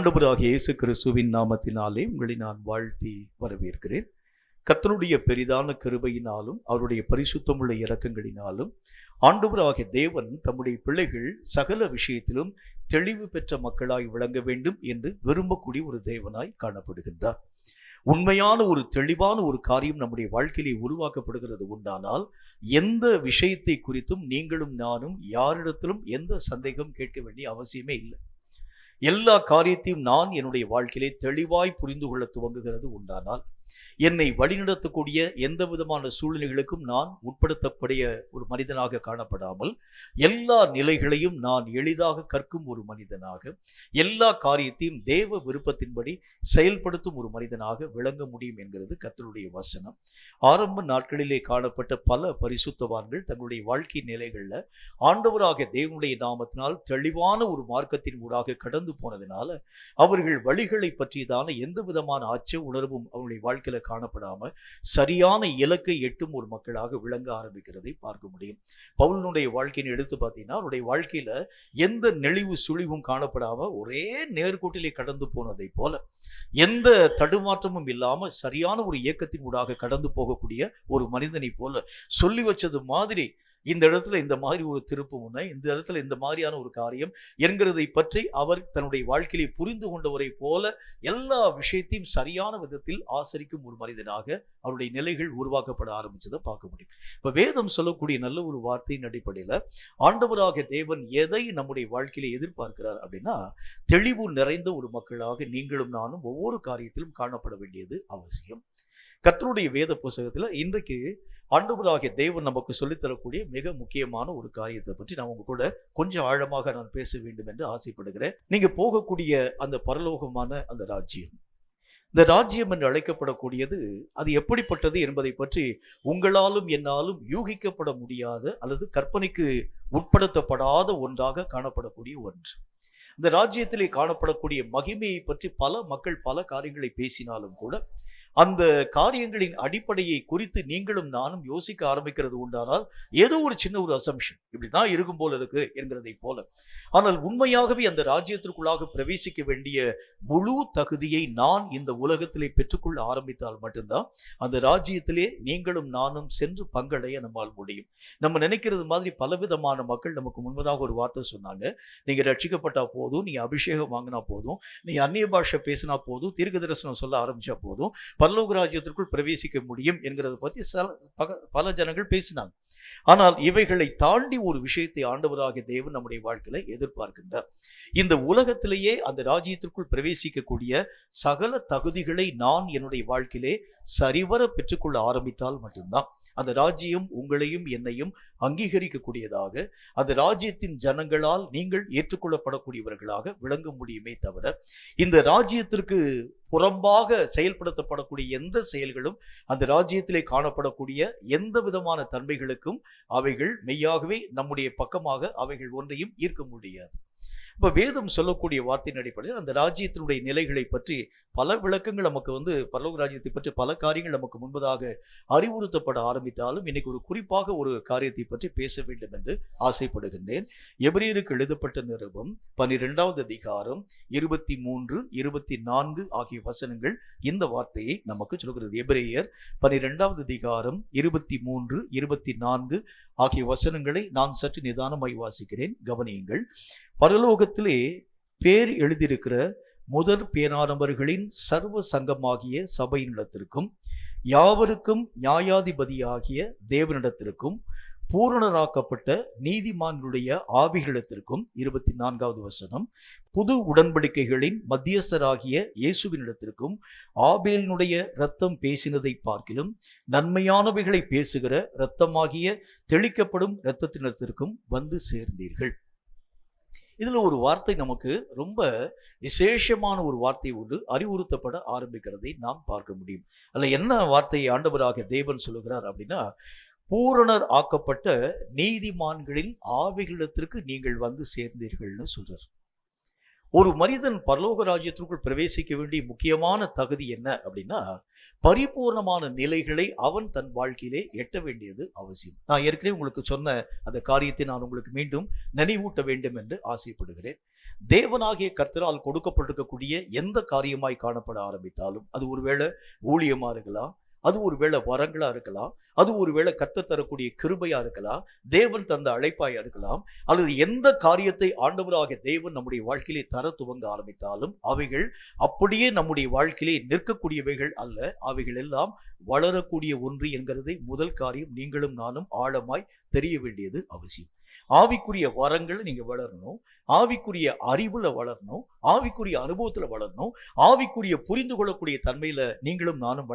ஆண்டவராகிய இயேசு கிறிஸ்துவின் நாமத்தினாலே உங்களை நான் வாழ்த்தி வரவேற்கிறேன். கர்த்தருடைய பெரிதான கிருபையினாலும் அவருடைய பரிசுத்தமுள்ள இரக்கங்களினாலும் ஆண்டவராகிய தேவன் தம்முடைய பிள்ளைகள் சகல விஷயத்திலும் தெளிவு பெற்ற மக்களாய் விளங்க வேண்டும் என்று விரும்பக்கூடிய ஒரு தேவனாய் காணப்படுகின்றார். உண்மையான ஒரு தெளிவான ஒரு காரியம் நம்முடைய வாழ்க்கையிலே உருவாக்கப்படுகிறது உண்டானால் எந்த விஷயத்தை குறித்தும் நீங்களும் நானும் யாரிடத்திலும் எந்த சந்தேகம் கேட்க வேண்டிய அவசியமே இல்லை. எல்லா காரியத்தையும் நான் என்னுடைய வாழ்க்கையிலே தெளிவாய் புரிந்து கொள்ள துவங்குகிறது உண்டானால் என்னை வழிநடத்தக்கூடிய எந்த விதமான சூழ்நிலைகளுக்கும் நான் உட்படுத்தக்கூடிய ஒரு மனிதனாக காணப்படாமல் எல்லா நிலைகளையும் நான் எளிதாக கற்கும் ஒரு மனிதனாக, எல்லா காரியத்தையும் தேவ விருப்பத்தின்படி செயல்படுத்தும் ஒரு மனிதனாக விளங்க முடியும் என்கிறது கர்த்தருடைய வசனம். ஆரம்ப நாட்களிலே காணப்பட்ட பல பரிசுத்தவான்கள் தங்களுடைய வாழ்க்கை நிலைகளில் ஆண்டவராக தேவனுடைய நாமத்தினால் தெளிவான ஒரு மார்க்கத்தின் ஊடாக கடந்து போனதினால அவர்கள் வழிகளை பற்றியதான எந்த விதமான அச்ச உணர்வும் அவருடைய வாழ்க்கையில காணப்படாம சரியான இலக்கை எட்டும் ஒரு மக்களாக விளங்க ஆரம்பிக்கிறதை பார்க்க முடியும். பவுலினுடைய வாழ்க்கையை எடுத்து பார்த்தீங்கன்னா அவருடைய வாழ்க்கையில எந்த நெளிவு சுழிவும் காணப்படாம ஒரே நேர்கோட்டிலே கடந்து போனதை போல எந்த தடுமாற்றமும் இல்லாம சரியான ஒரு இயக்கத்தின் ஊடாக கடந்து போகக்கூடிய ஒரு மனிதனை போல சொல்லி வச்சது மாதிரி இந்த இடத்துல இந்த மாதிரி ஒரு திருப்பு முனை, இந்த இடத்துல இந்த மாதிரியான ஒரு காரியம் என்கிறதை பற்றி அவர் தன்னுடைய வாழ்க்கையை புரிந்து கொண்டவரை போல எல்லா விஷயத்தையும் சரியான விதத்தில் ஆசரிக்கும் ஒரு மனிதனாக அவருடைய நிலைகள் உருவாக்கப்பட ஆரம்பிச்சதை பார்க்க முடியும். இப்ப வேதம் சொல்லக்கூடிய நல்ல ஒரு வார்த்தையின் அடிப்படையில ஆண்டவராக தேவன் எதை நம்முடைய வாழ்க்கையில எதிர்பார்க்கிறார் அப்படின்னா, தெளிவு நிறைந்த ஒரு மக்களாக நீங்களும் நானும் ஒவ்வொரு காரியத்திலும் காணப்பட வேண்டியது அவசியம். கர்த்தருடைய வேத புத்தகத்துல இன்றைக்கு ஆண்டவராகிய தேவன் நமக்கு சொல்லித்தரக்கூடிய மிக முக்கியமான ஒரு காரியத்தை பற்றி நான் உங்க கூட கொஞ்சம் ஆழமாக நான் பேச வேண்டும் என்று ஆசைப்படுகிறேன். நீங்க போகக்கூடிய அந்த பரலோகமான அந்த ராஜ்யம், இந்த ராஜ்யம் என்று அழைக்கப்படக்கூடியது அது எப்படிப்பட்டது என்பதை பற்றி உங்களாலும் என்னாலும் யூகிக்கப்பட முடியாத அல்லது கற்பனைக்கு உட்படுத்தப்படாத ஒன்றாக காணப்படக்கூடிய ஒன்று. இந்த ராஜ்யத்திலே காணப்படக்கூடிய மகிமையை பற்றி பல மக்கள் பல காரியங்களை பேசினாலும் கூட அந்த காரியங்களின் அடிப்படையை குறித்து நீங்களும் நானும் யோசிக்க ஆரம்பிக்கிறது உண்டானால் ஏதோ ஒரு சின்ன ஒரு அசம்ஷன் இப்படிதான் இருக்கும் போல இருக்கு என்கிறதை போல. ஆனால் உண்மையாகவே அந்த ராஜ்யத்திற்குள்ளாக பிரவேசிக்க வேண்டிய முழு தகுதியை நான் இந்த உலகத்திலே பெற்றுக்கொள்ள ஆரம்பித்தால் மட்டும்தான் அந்த ராஜ்யத்திலே நீங்களும் நானும் சென்று பங்கடைய நம்மால் முடியும். நம்ம நினைக்கிறது மாதிரி பலவிதமான மக்கள் நமக்கு முன்பதாக ஒரு வார்த்தை சொன்னாங்க, நீங்க ரட்சிக்கப்பட்டா போதும், நீ அபிஷேகம் வாங்கினா போதும், நீ அந்நிய பாஷை பேசினா போதும், தீர்க்க தரிசனம் சொல்ல ஆரம்பிச்சா போதும் பரலோக ராஜ்யத்திற்குள் பிரவேசிக்க முடியும் என்கிறத பற்றி பல ஜனங்கள் பேசினாங்க. ஆனால் இவைகளை தாண்டி ஒரு விஷயத்தை ஆண்டவராகிய தேவன் நம்முடைய வாழ்க்கையில எதிர்பார்க்கின்றார். இந்த உலகத்திலேயே அந்த ராஜ்யத்திற்குள் பிரவேசிக்கக்கூடிய சகல தகுதிகளை நான் என்னுடைய வாழ்க்கையிலே சரிவர பெற்றுக்கொள்ள ஆரம்பித்தால் மட்டும்தான் அந்த ராஜ்யம் உங்களையும் என்னையும் அங்கீகரிக்கக்கூடியதாக, அந்த ராஜ்யத்தின் ஜனங்களால் நீங்கள் ஏற்றுக்கொள்ளப்படக்கூடியவர்களாக விளங்க முடியுமே தவிர இந்த ராஜ்யத்திற்கு புறம்பாக செயல்படுத்தப்படக்கூடிய எந்த செயல்களும் அந்த ராஜ்யத்திலே காணப்படக்கூடிய எந்த விதமான தன்மைகளுக்கும் அவைகள் மெய்யாகவே நம்முடைய பக்கமாக அவைகள் ஒன்றையும் ஈர்க்க முடியாது. இப்ப வேதம் சொல்லக்கூடிய வார்த்தையின் அடிப்படையில் அந்த ராஜ்யத்தினுடைய நிலைகளை பற்றி பல விளக்கங்கள் நமக்கு பரலோக ராஜ்யத்தை பற்றி பல காரியங்கள் நமக்கு முன்பதாக அறிவுறுத்தப்பட ஆரம்பித்தாலும் இன்னைக்கு ஒரு குறிப்பாக ஒரு காரியத்தை பற்றி பேச வேண்டும் என்று ஆசைப்படுகின்றேன். எபிரேயருக்கு எழுதப்பட்ட நிருபம் 12வது அதிகாரம் 23, 24 ஆகிய வசனங்கள் இந்த வார்த்தையை நமக்கு சொல்கிறது. எபிரேயர் 12வது அதிகாரம் 23, 24 ஆகிய வசனங்களை நான் சற்று நிதானமாய் வாசிக்கிறேன், கவனியுங்கள். பரலோகத்திலே பேர் எழுதியிருக்கிற முதற் பேரானவர்களின் சர்வ சங்கமாகிய சபையினிடத்திற்கும் யாவருக்கும் நியாயாதிபதியாகிய தேவனிடத்திற்கும் பூரணராக்கப்பட்ட நீதிமான்களுடைய ஆவிகளிடத்திற்கும் 24வது வசனம் புது உடன்படிக்கைகளின் மத்தியஸ்தராகிய இயேசுவினிடத்திற்கும் ஆபேலினுடைய இரத்தம் பேசினதை பார்க்கிலும் நன்மையானவைகளை பேசுகிற இரத்தமாகிய தெளிக்கப்படும் இரத்தத்தினிடத்திற்கும் வந்து சேர்ந்தீர்கள். இதுல ஒரு வார்த்தை நமக்கு ரொம்ப விசேஷமான ஒரு வார்த்தை ஒன்று அறிவுறுத்தப்பட ஆரம்பிக்கிறதை நாம் பார்க்க முடியும். அதுல என்ன வார்த்தையை ஆண்டவராக தேவன் சொல்லுகிறார் அப்படின்னா, பூரணர் ஆக்கப்பட்ட நீதிமான்களின் ஆவிகளிடத்திற்கு நீங்கள் வந்து சேர்ந்தீர்கள்னு சொல்றார். ஒரு மனிதன் பரலோக ராஜ்யத்திற்குள் பிரவேசிக்க வேண்டிய முக்கியமான தகுதி என்ன அப்படின்னா, பரிபூர்ணமான நிலைகளை அவன் தன் வாழ்க்கையிலே எட்ட வேண்டியது அவசியம். நான் ஏற்கனவே உங்களுக்கு சொன்ன அந்த காரியத்தை நான் உங்களுக்கு மீண்டும் நினைவூட்ட வேண்டும் என்று ஆசைப்படுகிறேன். தேவனாகிய கர்த்தரால் கொடுக்கப்பட்டிருக்கக்கூடிய எந்த காரியமாய் காணப்பட ஆரம்பித்தாலும், அது ஒருவேளை ஊழியமா இருக்கலாம், அது ஒருவேளை வரங்களா இருக்கலாம், அது ஒருவேளை கர்த்தர் தரக்கூடிய கிருபையா இருக்கலாம், தேவன் தந்த அழைப்பாயா இருக்கலாம், அல்லது எந்த காரியத்தை ஆண்டவராகிய தேவன் நம்முடைய வாழ்க்கையிலே தர துவங்க ஆரம்பித்தாலும் அவைகள் அப்படியே நம்முடைய வாழ்க்கையிலே நிற்கக்கூடியவைகள் அல்ல. அவைகள் எல்லாம் வளரக்கூடிய ஒன்று என்கிறதை முதல் காரியம் நீங்களும் நானும் ஆழமாய் தெரிய வேண்டியது அவசியம். ஆவிக்குரிய வரங்களை நீங்க வளரணும், ஆவிக்குரிய அறிவுல வளரணும், ஆவிக்குரிய அனுபவத்துல வளரணும், ஆவிக்குரிய புரிந்து கொள்ளக்கூடிய தன்மையில நீங்களும் நானும்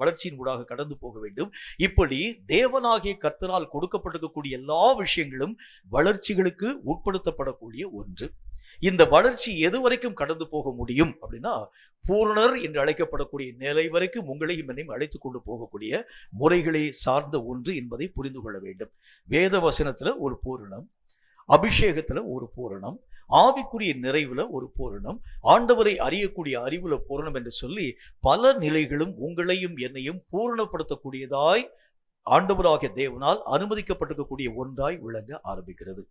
வளர்ச்சியின் ஊடாக கடந்து போக வேண்டும். இப்படி தேவனாகிய கர்த்தரால் கொடுக்கப்பட்டிருக்கக்கூடிய எல்லா விஷயங்களும் வளர்ச்சிகளுக்கு உட்படுத்தப்படக்கூடிய ஒன்று. இந்த வளர்ச்சி எது வரைக்கும் கடந்து போக முடியும் அப்படின்னா, பூரணர் என்று அழைக்கப்படக்கூடிய நிலை வரைக்கும் உங்களையும் என்னையும் அழைத்து கொண்டு போகக்கூடிய முறைகளை சார்ந்த ஒன்று என்பதை புரிந்து கொள்ள வேண்டும். வேத வசனத்துல ஒரு பூரணம், அபிஷேகத்துல ஒரு பூரணம், ஆவிக்குரிய நிறைவுல ஒரு பூரணம், ஆண்டவரை அறியக்கூடிய அறிவுல பூரணம் என்று சொல்லி பல நிலைகளும் உங்களையும் என்னையும் பூரணப்படுத்தக்கூடியதாய் ஆண்டவராகிய தேவனால் அனுமதிக்கப்பட்டிருக்கக்கூடிய ஒன்றாய் விளங்க ஆரம்பிக்கிறது.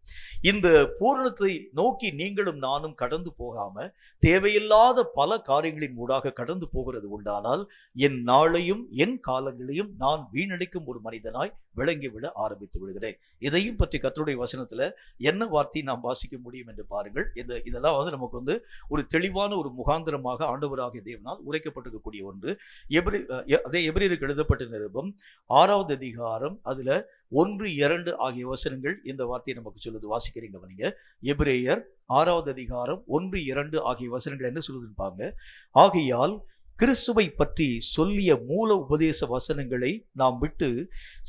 இந்த பூரணத்தை நோக்கி நீங்களும் நானும் கடந்து போகாம தேவையில்லாத பல காரியங்களின் ஊடாக கடந்து போகிறது உண்டானால் என் நாளையும் என் காலங்களையும் நான் வீணடிக்கும் ஒரு மனிதனாய் விளங்கிவிட ஆரம்பித்து விடுகிறேன். இதையும் பற்றி கர்த்தருடைய வசனத்துல என்ன வார்த்தை நாம் வாசிக்க முடியும் என்று பாருங்கள். இதெல்லாம் நமக்கு ஒரு தெளிவான ஒரு முகாந்திரமாக ஆண்டவராகிய தேவனால் உரைக்கப்பட்டிருக்கக்கூடிய ஒன்று. அதே எபிரேயருக்கு எழுதப்பட்ட நிருபம் 6வது அதிகாரம் அதுல 1-2 ஆகிய வசனங்கள் இந்த வார்த்தையை நமக்கு சொல்லுது. வாசிக்கிறீங்க நீங்க. எபிரேயர் 6வது அதிகாரம் 1-2 ஆகிய வசனங்கள் என்ன சொல்லுதுன்னு பாருங்க. ஆகையால் கிறிஸ்துவை பற்றி சொல்லிய மூல உபதேச வசனங்களை நாம் விட்டு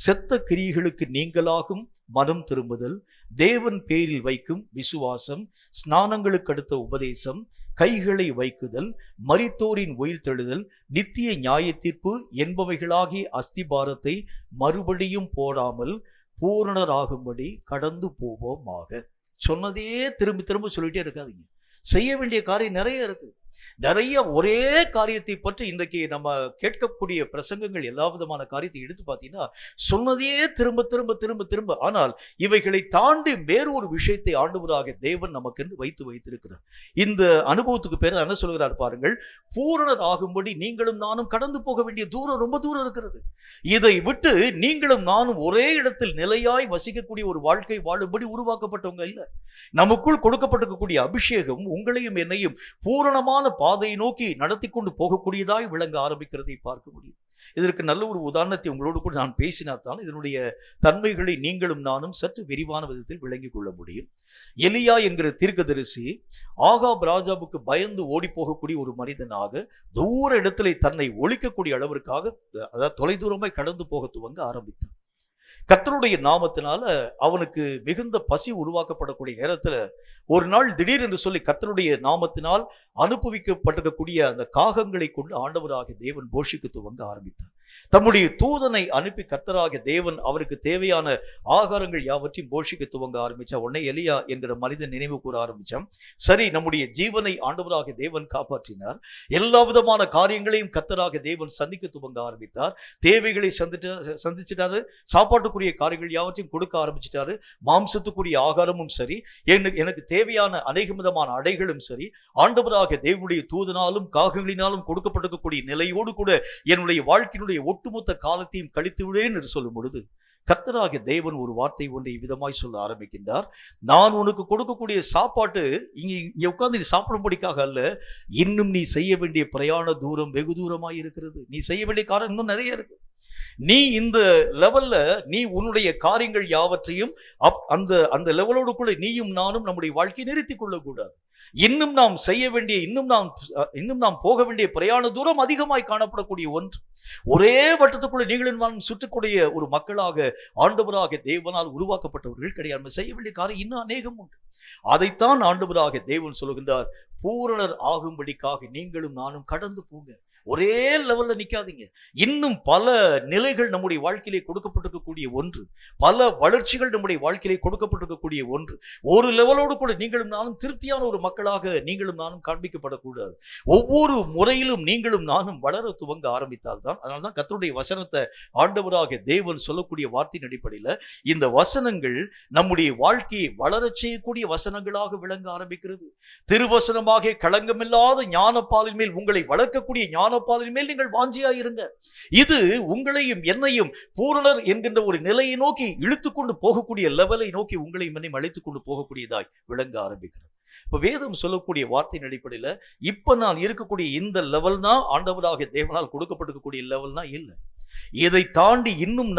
செத்த கிரியைகளுக்கு நீங்களாகும் மனம் திரும்புதல், தேவன் பேரில் வைக்கும் விசுவாசம், ஸ்நானங்களுக்கு அடுத்த உபதேசம், கைகளை வைக்குதல், மரித்தோரின் உயிர் தெழுதல், நித்திய நியாய தீர்ப்பு என்பவைகளாகிய அஸ்திபாரத்தை மறுபடியும் போடாமல் பூரணராகும்படி கடந்து போவோமாக. சொன்னதே திரும்ப திரும்ப சொல்லிட்டே இருக்காதீங்க. செய்ய வேண்டிய காரியம் நிறைய இருக்கு. நிறைய ஒரே காரியத்தை பற்றி இன்றைக்கு நம்ம கேட்கக்கூடிய பிரசங்கங்கள் எல்லா விதமான காரியத்தை எடுத்து பார்த்தீங்கன்னா சொன்னதே திரும்ப திரும்ப திரும்ப திரும்ப. ஆனால் இவைகளை தாண்டி வேறு ஒரு விஷயத்தை ஆண்டவராகிய தேவன் நமக்கு வைத்திருக்கிறார். இந்த அனுபவத்துக்கு பேர் என்ன சொல்கிறார் பாருங்கள். பூரணர் ஆகும்படி நீங்களும் நானும் கடந்து போக வேண்டிய தூரம் ரொம்ப தூரம் இருக்கிறது. இதை விட்டு நீங்களும் நானும் ஒரே இடத்தில் நிலையாய் வசிக்கக்கூடிய ஒரு வாழ்க்கை வாழும்படி உருவாக்கப்பட்டவங்க இல்லை. நமக்குள் கொடுக்கப்பட்டிருக்கக்கூடிய அபிஷேகம் உங்களையும் என்னையும் பூரணமான பாதையை நோக்கி நடத்தி கொண்டு போகக்கூடியதாய் விளங்க ஆரம்பிக்கிறதை பார்க்க முடியும். இதற்கு நல்ல ஒரு உதாரணத்தை உங்களோடு கூட நான் பேசினால்தான் இதனுடைய தன்மைகளை நீங்களும் நானும் சற்று விரிவான விதத்தில் விளங்கிக் கொள்ள முடியும். எலியா என்கிற தீர்க்கதரிசி ஆகாப் ராஜாவுக்கு பயந்து ஓடி போகக்கூடிய ஒரு மனிதனாக தூர இடத்திலே தன்னை ஒழிக்கக்கூடிய அளவிற்காக, அதாவது தொலைதூரமாய் கடந்து போக துவங்க ஆரம்பித்தான். கர்த்தருடைய நாமத்தினால அவனுக்கு மிகுந்த பசி உருவாக்கப்படக்கூடிய நேரத்துல ஒரு நாள் திடீர் என்று சொல்லி கர்த்தருடைய நாமத்தினால் அனுபவிக்கப்பட்டிருக்கக்கூடிய அந்த காகங்களை கொண்டு ஆண்டவராகிய தேவன் போஷிக்க துவங்க ஆரம்பித்தார். தம்முடைய தூதனை அனுப்பி கர்த்தராகிய தேவன் அவருக்கு தேவையான ஆகாரங்கள் யாவற்றையும் போஷிக்க துவங்க ஆரம்பிச்சா. உடனே எலியா என்கிற மனிதன் நினைவு கூற ஆரம்பிச்சான். சரி, நம்முடைய ஜீவனை ஆண்டவராகிய தேவன் காப்பாற்றினார். எல்லா விதமான காரியங்களையும் கர்த்தராகிய தேவன் சந்திக்க துவங்க ஆரம்பித்தார். தேவைகளை சந்திச்சிட்டாரு. சாப்பாட்டுக்குரிய காரியங்கள் யாவற்றையும் கொடுக்க ஆரம்பிச்சிட்டாரு. மாம்சத்துக்குரிய ஆகாரமும் சரி, எனக்கு தேவையான அநேக விதமான அடைகளும் சரி ஆண்டவராகிய தேவனுடைய தூதனாலும் காகங்களினாலும் கொடுக்கப்பட்டிருக்கக்கூடிய நிலையோடு கூட என்னுடைய வாழ்க்கையினுடைய ஒட்டுமொத்த காலத்தையும் கழித்து விடேன் என்று சொல்லும் பொழுது கர்த்தராகிய தேவன் ஒரு வார்த்தை ஒன்றை விதமாய் சொல்ல ஆரம்பிக்கின்றார். நான் உனக்கு கொடுக்கக்கூடிய சாப்பாட்டு இங்க உட்கார்ந்து நீ சாப்பிடும்படிக்காக அல்ல, இன்னும் நீ செய்ய வேண்டிய பிரயாண தூரம் வெகு தூரமாய் இருக்கிறது. நீ செய்ய வேண்டிய காரணம் இன்னும் நிறைய இருக்கு. நீ இந்த லெவல்ல நீ உன்னுடைய காரியங்கள் யாவற்றையும் அந்த லெவலோடு கூட நீயும் நானும் நம்முடைய வாழ்க்கையை நிறுத்திக் கொள்ளக்கூடாது. இன்னும் நாம் செய்ய வேண்டிய இன்னும் நாம் போக வேண்டிய பிரயாண தூரம் அதிகமாய் காணப்படக்கூடிய ஒன்று. ஒரே வட்டத்துக்குள்ள நீங்களும் நான் சுற்றக்கூடிய ஒரு மக்களாக ஆண்டவராக தேவனால் உருவாக்கப்பட்டவர்கள் கிடையாது. செய்ய வேண்டிய காரியம் இன்னும் அநேகம் உண்டு. அதைத்தான் ஆண்டவராக தேவன் சொல்லுகின்றார். பூரணர் ஆகும்படிக்காக நீங்களும் நானும் கடந்து போங்க. ஒரே லெவல்ல நிக்காதீங்க. இன்னும் பல நிலைகள் நம்முடைய வாழ்க்கையிலே கொடுக்கப்பட்டிருக்கக்கூடிய ஒன்று, பல வளர்ச்சிகள் நம்முடைய வாழ்க்கையிலே கொடுக்கப்பட்டிருக்கக்கூடிய ஒன்று. ஒரு லெவலோடு கூட நீங்களும் நானும் திருப்தியான ஒரு மக்களாக நீங்களும் நானும் காண்பிக்கப்படக்கூடாது. ஒவ்வொரு முறையிலும் நீங்களும் நானும் வளர துவங்க ஆரம்பித்தால்தான், அதனால்தான் கர்த்தருடைய வசனத்தை ஆண்டவராகிய தேவன் சொல்லக்கூடிய வார்த்தையின் அடிப்படையில் இந்த வசனங்கள் நம்முடைய வாழ்க்கையை வளரச் செய்யக்கூடிய வசனங்களாக விளங்க ஆரம்பிக்கிறது. திருவசனமாக களங்கமில்லாத ஞானப்பாலின் மேல் உங்களை வளர்க்கக்கூடிய ஞானப்பாலின் மேல் நீங்கள் வாஞ்சியாயிருங்க. இது உங்களையும் என்னையும் பூரணர் என்கின்ற ஒரு நிலையை நோக்கி இழுத்துக்கொண்டு போகக்கூடிய லெவலை நோக்கி உங்களையும் என்னையும் அழைத்துக் கொண்டு போகக்கூடியதாய் விளங்க ஆரம்பிக்கிறது. இப்ப வேதம் சொல்லக்கூடிய வார்த்தையின் அடிப்படையில் இப்ப நான் இருக்கக்கூடிய இந்த லெவல் தான் ஆண்டவராகிய தேவனால் கொடுக்கப்பட்டிருக்கக்கூடிய லெவல்னா இல்லை. இதை தாண்டி இன்னும்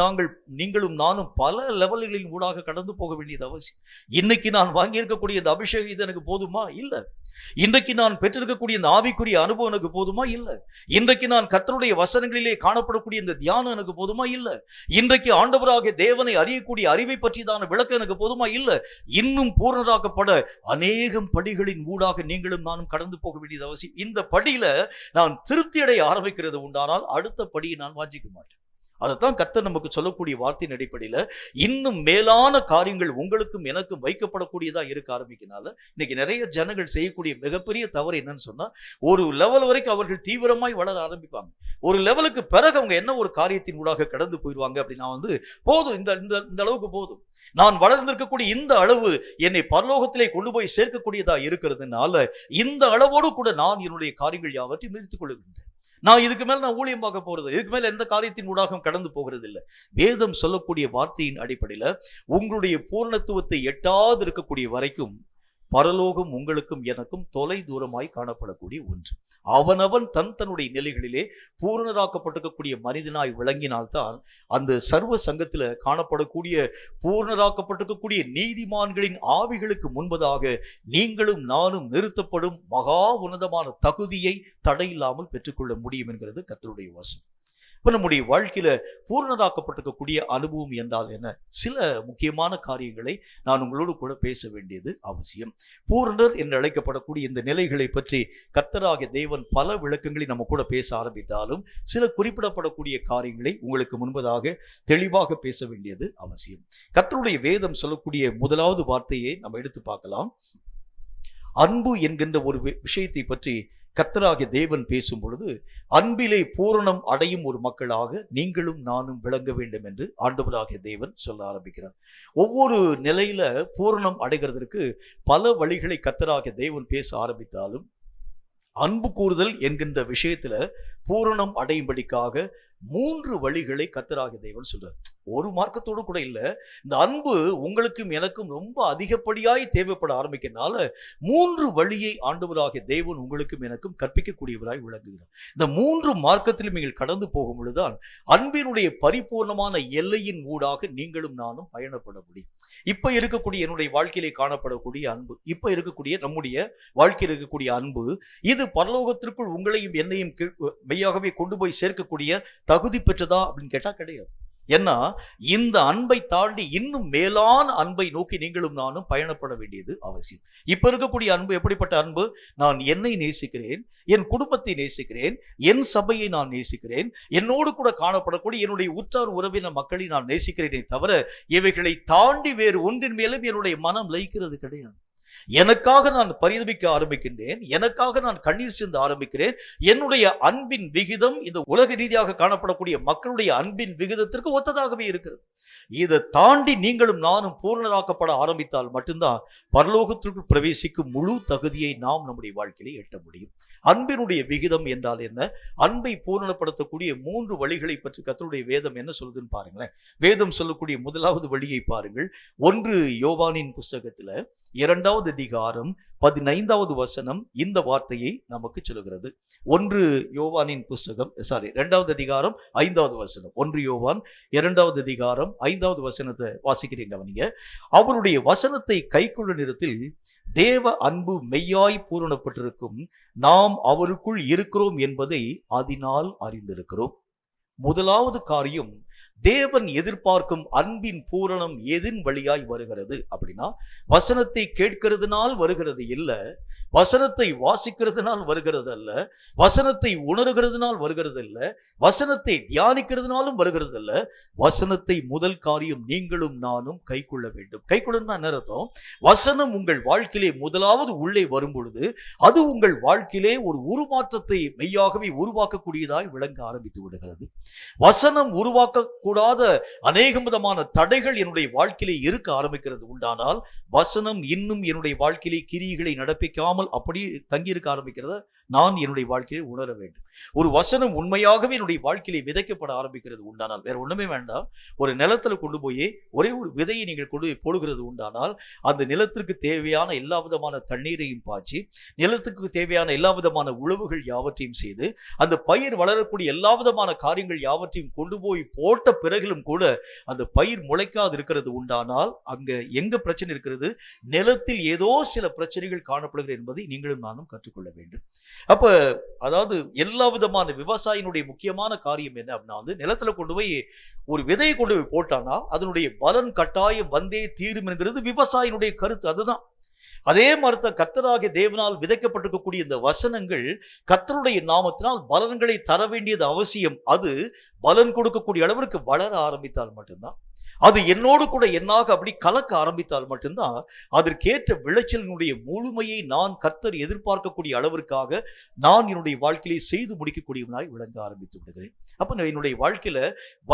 நீங்களும் நானும் பல லெவல்களின் ஊடாக கடந்து போக வேண்டியது அவசியம். இன்னைக்கு நான் வாங்கியிருக்கக்கூடிய இந்த அபிஷேகம் இது எனக்கு போதுமா? இல்லை. இன்றைக்கு நான் பெற்றிருக்கக்கூடிய இந்த ஆவிக்குரிய அனுபவம் எனக்கு போதுமா? இல்லை. இன்றைக்கு நான் கர்த்தருடைய வசனங்களிலே காணப்படக்கூடிய இந்த தியானம் எனக்கு போதுமா? இல்லை. இன்றைக்கு ஆண்டவராகிய தேவனை அறியக்கூடிய அறிவை பற்றியதான விளக்கம் எனக்கு போதுமா? இல்லை. இன்னும் பூரணராக்கப்பட அநேகம் படிகளின் ஊடாக நீங்களும் நானும் கடந்து போக வேண்டியது அவசியம். இந்த படியில நான் திருப்தி அடைய ஆரம்பிக்கிறது உண்டானால் அடுத்த படியை நான் வாஞ்சிக்க மாட்டேன். அதைத்தான் கர்த்தர் நமக்கு சொல்லக்கூடிய வார்த்தையின் அடிப்படையில இன்னும் மேலான காரியங்கள் உங்களுக்கும் எனக்கும் வைக்கப்படக்கூடியதா இருக்க ஆரம்பிக்கனால இன்னைக்கு நிறைய ஜனங்கள் செய்யக்கூடிய மிகப்பெரிய தவறு என்னன்னு சொன்னா, ஒரு லெவல் வரைக்கும் அவர்கள் தீவிரமாய் வளர ஆரம்பிப்பாங்க. ஒரு லெவலுக்கு பிறகு அவங்க என்ன ஒரு காரியத்தின் ஊடாக கடந்து போயிடுவாங்க அப்படின்னா, போதும், இந்த அளவுக்கு போதும், நான் வளர்ந்திருக்கக்கூடிய இந்த அளவு என்னை பரலோகத்திலே கொண்டு போய் சேர்க்கக்கூடியதா இருக்கிறதுனால இந்த அளவோடு கூட நான் என்னுடைய காரியங்கள் யாவற்றையும் நிறுத்திக் கொள்ளுகின்றேன். நான் இதுக்கு மேல நான் ஊழியம் பார்க்க போறது, இதுக்கு மேல எந்த காரியத்தின் ஊடாக கடந்து போகிறது இல்லை. வேதம் சொல்லக்கூடிய வார்த்தையின் அடிப்படையில உங்களுடைய பூர்ணத்துவத்தை எட்டாது இருக்கக்கூடிய வரைக்கும் பரலோகம் உங்களுக்கும் எனக்கும் தொலை தூரமாய் காணப்படக்கூடிய ஒன்று. அவனவன் தன்னுடைய நிலைகளிலே பூர்ணராக்கப்பட்டிருக்கக்கூடிய மனிதனாய் விளங்கினால்தான் அந்த சர்வ சங்கத்தில் காணப்படக்கூடிய பூர்ணராக்கப்பட்டிருக்கக்கூடிய நீதிமான்களின் ஆவிகளுக்கு முன்பதாக நீங்களும் நானும் நிறுத்தப்படும் மகா உன்னதமான தகுதியை தடையில்லாமல் பெற்றுக்கொள்ள முடியும் என்கிறது கர்த்தருடைய வசனம். இப்போ நம்முடைய வாழ்க்கையில பூர்ணராக்கப்பட்டிருக்கக்கூடிய அனுபவம் என்றால் என்ன? சில முக்கியமான காரியங்களை நான் உங்களோடு கூட பேச வேண்டியது அவசியம். பூர்ணர் என்று அழைக்கப்படக்கூடிய இந்த நிலைகளை பற்றி கர்த்தராகிய தேவன் பல விளக்கங்களை நம்ம கூட பேச ஆரம்பித்தாலும் சில குறிப்பிடப்படக்கூடிய காரியங்களை உங்களுக்கு முன்பதாக தெளிவாக பேச வேண்டியது அவசியம். கர்த்தருடைய வேதம் சொல்லக்கூடிய முதலாவது வார்த்தையை நம்ம எடுத்து பார்க்கலாம். அன்பு என்கின்ற ஒரு விஷயத்தை பற்றி கர்த்தராகிய தேவன் பேசும் பொழுது, அன்பிலே பூரணம் அடையும் ஒரு மக்களாக நீங்களும் நானும் விளங்க வேண்டும் என்று ஆண்டவராகிய தேவன் சொல்ல ஆரம்பிக்கிறார். ஒவ்வொரு நிலையில பூரணம் அடைகிறதற்கு பல வழிகளை கர்த்தராகிய தேவன் பேச ஆரம்பித்தாலும் அன்பு கூறுதல் என்கின்ற விஷயத்துல பூரணம் அடையும்படிக்காக 3 வழிகளை கர்த்தராகிய தேவன் சொல்றார். ஒரு மார்க்கத்தோடு கூட இல்லை. இந்த அன்பு உங்களுக்கும் எனக்கும் ரொம்ப அதிகப்படியாய் தேவைப்பட ஆரம்பிக்கிறதுனால 3 வழியை ஆண்டவராகிய தேவன் உங்களுக்கும் எனக்கும் கற்பிக்கக்கூடியவராய் விளங்குகிறார். இந்த 3 மார்க்கத்திலும் நீங்கள் கடந்து போகும் பொழுதுதான் அன்பினுடைய பரிபூர்ணமான எல்லையின் ஊடாக நீங்களும் நானும் பயணப்பட முடியும். இப்ப இருக்கக்கூடிய என்னுடைய வாழ்க்கையிலே காணப்படக்கூடிய அன்பு, இப்ப இருக்கக்கூடிய நம்முடைய வாழ்க்கையில் இருக்கக்கூடிய அன்பு, இது பரலோகத்திற்குள் உங்களையும் என்னையும் மெய்யாகவே கொண்டு போய் சேர்க்கக்கூடிய தகுதி பெற்றதா அப்படின்னு கேட்டா கிடையாது. ஏன்னா இந்த அன்பை தாண்டி இன்னும் மேலான அன்பை நோக்கி நீங்களும் நானும் பயணப்பட வேண்டியது அவசியம். இப்ப இருக்கக்கூடிய அன்பு எப்படிப்பட்ட அன்பு? நான் என்னை நேசிக்கிறேன், என் குடும்பத்தை நேசிக்கிறேன், என் சபையை நான் நேசிக்கிறேன், என்னோடு கூட காணப்படக்கூடிய என்னுடைய உற்றார் உறவின மக்களை நான் நேசிக்கிறேனே தவிர இவைகளை தாண்டி வேறு ஒன்றின் மேலும் என்னுடைய மனம் லயிக்கிறது கிடையாது. எனக்காக நான் பரிதபிக்க ஆரம்பிக்கின்றேன், எனக்காக நான் கண்ணீர் சிந்த ஆரம்பிக்கிறேன். என்னுடைய அன்பின் விகிதம் இந்த உலக ரீதியாக காணப்படக்கூடிய மக்களுடைய அன்பின் விகிதத்திற்கு ஒத்ததாகவே இருக்கிறது. இதை தாண்டி நீங்களும் நானும் பூர்ணராக்கப்பட ஆரம்பித்தால் மட்டும்தான் பரலோகத்திற்குள் பிரவேசிக்கும் முழு தகுதியை நாம் நம்முடைய வாழ்க்கையிலே எட்ட முடியும். அன்பினுடைய விகிதம் என்றால் என்ன? அன்பை பூரணப்படுத்தக்கூடிய 3 வழிகளை பற்றி கர்த்தருடைய வேதம் என்ன சொல்லுதுன்னு பாருங்களேன். வேதம் சொல்லக்கூடிய முதலாவது வழியை பாருங்கள். 1 யோவானின் புஸ்தகத்துல 2வது அதிகாரம் 15வது வசனம் இந்த வார்த்தையை நமக்கு சொல்லுகிறது. 1 யோவானின் புஸ்தகம் 2வது அதிகாரம் 5வது வசனம். 1 யோவான் 2வது அதிகாரம் 5வது வசனத்தை வாசிக்கிறீங்க கவனிங்க. அவருடைய வசனத்தை கைக்கொள்ள நேரத்தில் தேவ அன்பு மெய்யாய் பூரணப்பட்டிருக்கும், நாம் அவருக்குள் இருக்கிறோம் என்பதை அதனால் அறிந்திருக்கிறோம். முதலாவது காரியம், தேவன் எதிர்பார்க்கும் அன்பின் பூரணம் எதின் வழியாய் வருகிறது அப்படின்னா, வசனத்தை கேட்கிறதுனால் வருகிறது இல்ல, வசனத்தை வாசிக்கிறதுனால் வருகிறது அல்ல, வசனத்தை உணர்கிறதுனால் வருகிறது அல்ல, வசனத்தை தியானிக்கிறதுனாலும் வருகிறது அல்ல. வசனத்தை முதல் காரியம் நீங்களும் நானும் கை கொள்ள வேண்டும். கை கொள்ளணும் என்ன அர்த்தம்? வசனம் உங்கள் வாழ்க்கையிலே முதலாவது உள்ளே வரும் பொழுது அது உங்கள் வாழ்க்கையிலே ஒரு உருமாற்றத்தை மெய்யாகவே உருவாக்கக்கூடியதாய் விளங்க ஆரம்பித்து விடுகிறது. வசனம் உருவாக்கக்கூடாத அநேக விதமான தடைகள் என்னுடைய வாழ்க்கையிலே இருக்க ஆரம்பிக்கிறது உண்டானால், வசனம் இன்னும் என்னுடைய வாழ்க்கையிலே கிரியைகளை நடப்பிக்காமல் அப்படியே தங்கியிருக்க ஆரம்பிக்கிறத நான் என்னுடைய வாழ்க்கையை உணர வேண்டும். ஒரு வசனம் உண்மையாகவே என்னுடைய வாழ்க்கையிலே விதைக்கப்பட ஆரம்பிக்கிறது உண்டானால், வேற ஒண்ணுமே வேண்டாம், ஒரு நிலத்துல கொண்டு போய் ஒரே ஒரு விதையை நீங்கள் கொண்டு போய் போடுகிறது உண்டானால், அந்த நிலத்திற்கு தேவையான எல்லா விதமான தண்ணீரையும் பாய்ச்சி, நிலத்துக்கு தேவையான எல்லா விதமான உழவுகள் யாவற்றையும் செய்து, அந்த பயிர் வளரக்கூடிய எல்லா விதமான காரியங்கள் யாவற்றையும் கொண்டு போய் போட்ட பிறகிலும் கூட அந்த பயிர் முளைக்காது இருக்கிறது உண்டானால், அங்க எங்க பிரச்சனை இருக்கிறது? நிலத்தில் ஏதோ சில பிரச்சனைகள் காணப்படுகிறது என்பதை நீங்களும் நானும் கற்றுக்கொள்ள வேண்டும். அப்ப அதாவது எல்லா விதமான விவசாயினுடைய முக்கியமான காரியம் என்ன அப்படின்னா, நிலத்துல கொண்டு போய் ஒரு விதையை கொண்டு போய் போட்டானா அதனுடைய பலன் கட்டாயம் வந்தே தீரும் என்கிறது விவசாயினுடைய கருத்து. அதுதான். அதே மாதிரி கர்த்தராகிய தேவனால் விதைக்கப்பட்டிருக்கக்கூடிய இந்த வசனங்கள் கர்த்தருடைய நாமத்தினால் பலன்களை தர வேண்டியது அவசியம். அது பலன் கொடுக்கக்கூடிய அளவிற்கு வளர ஆரம்பித்தால் மட்டும்தான், அது என்னோடு கூட என்னாக அப்படி கலக்க ஆரம்பித்தால் மட்டும்தான் அதற்கேற்ற விளைச்சலினுடைய முழுமையை நான் கர்த்தர் எதிர்பார்க்கக்கூடிய அளவிற்காக நான் என்னுடைய வாழ்க்கையை செய்து முடிக்கக்கூடியவனாய் விளங்க ஆரம்பித்து விடுகிறேன். அப்ப என்னுடைய வாழ்க்கையில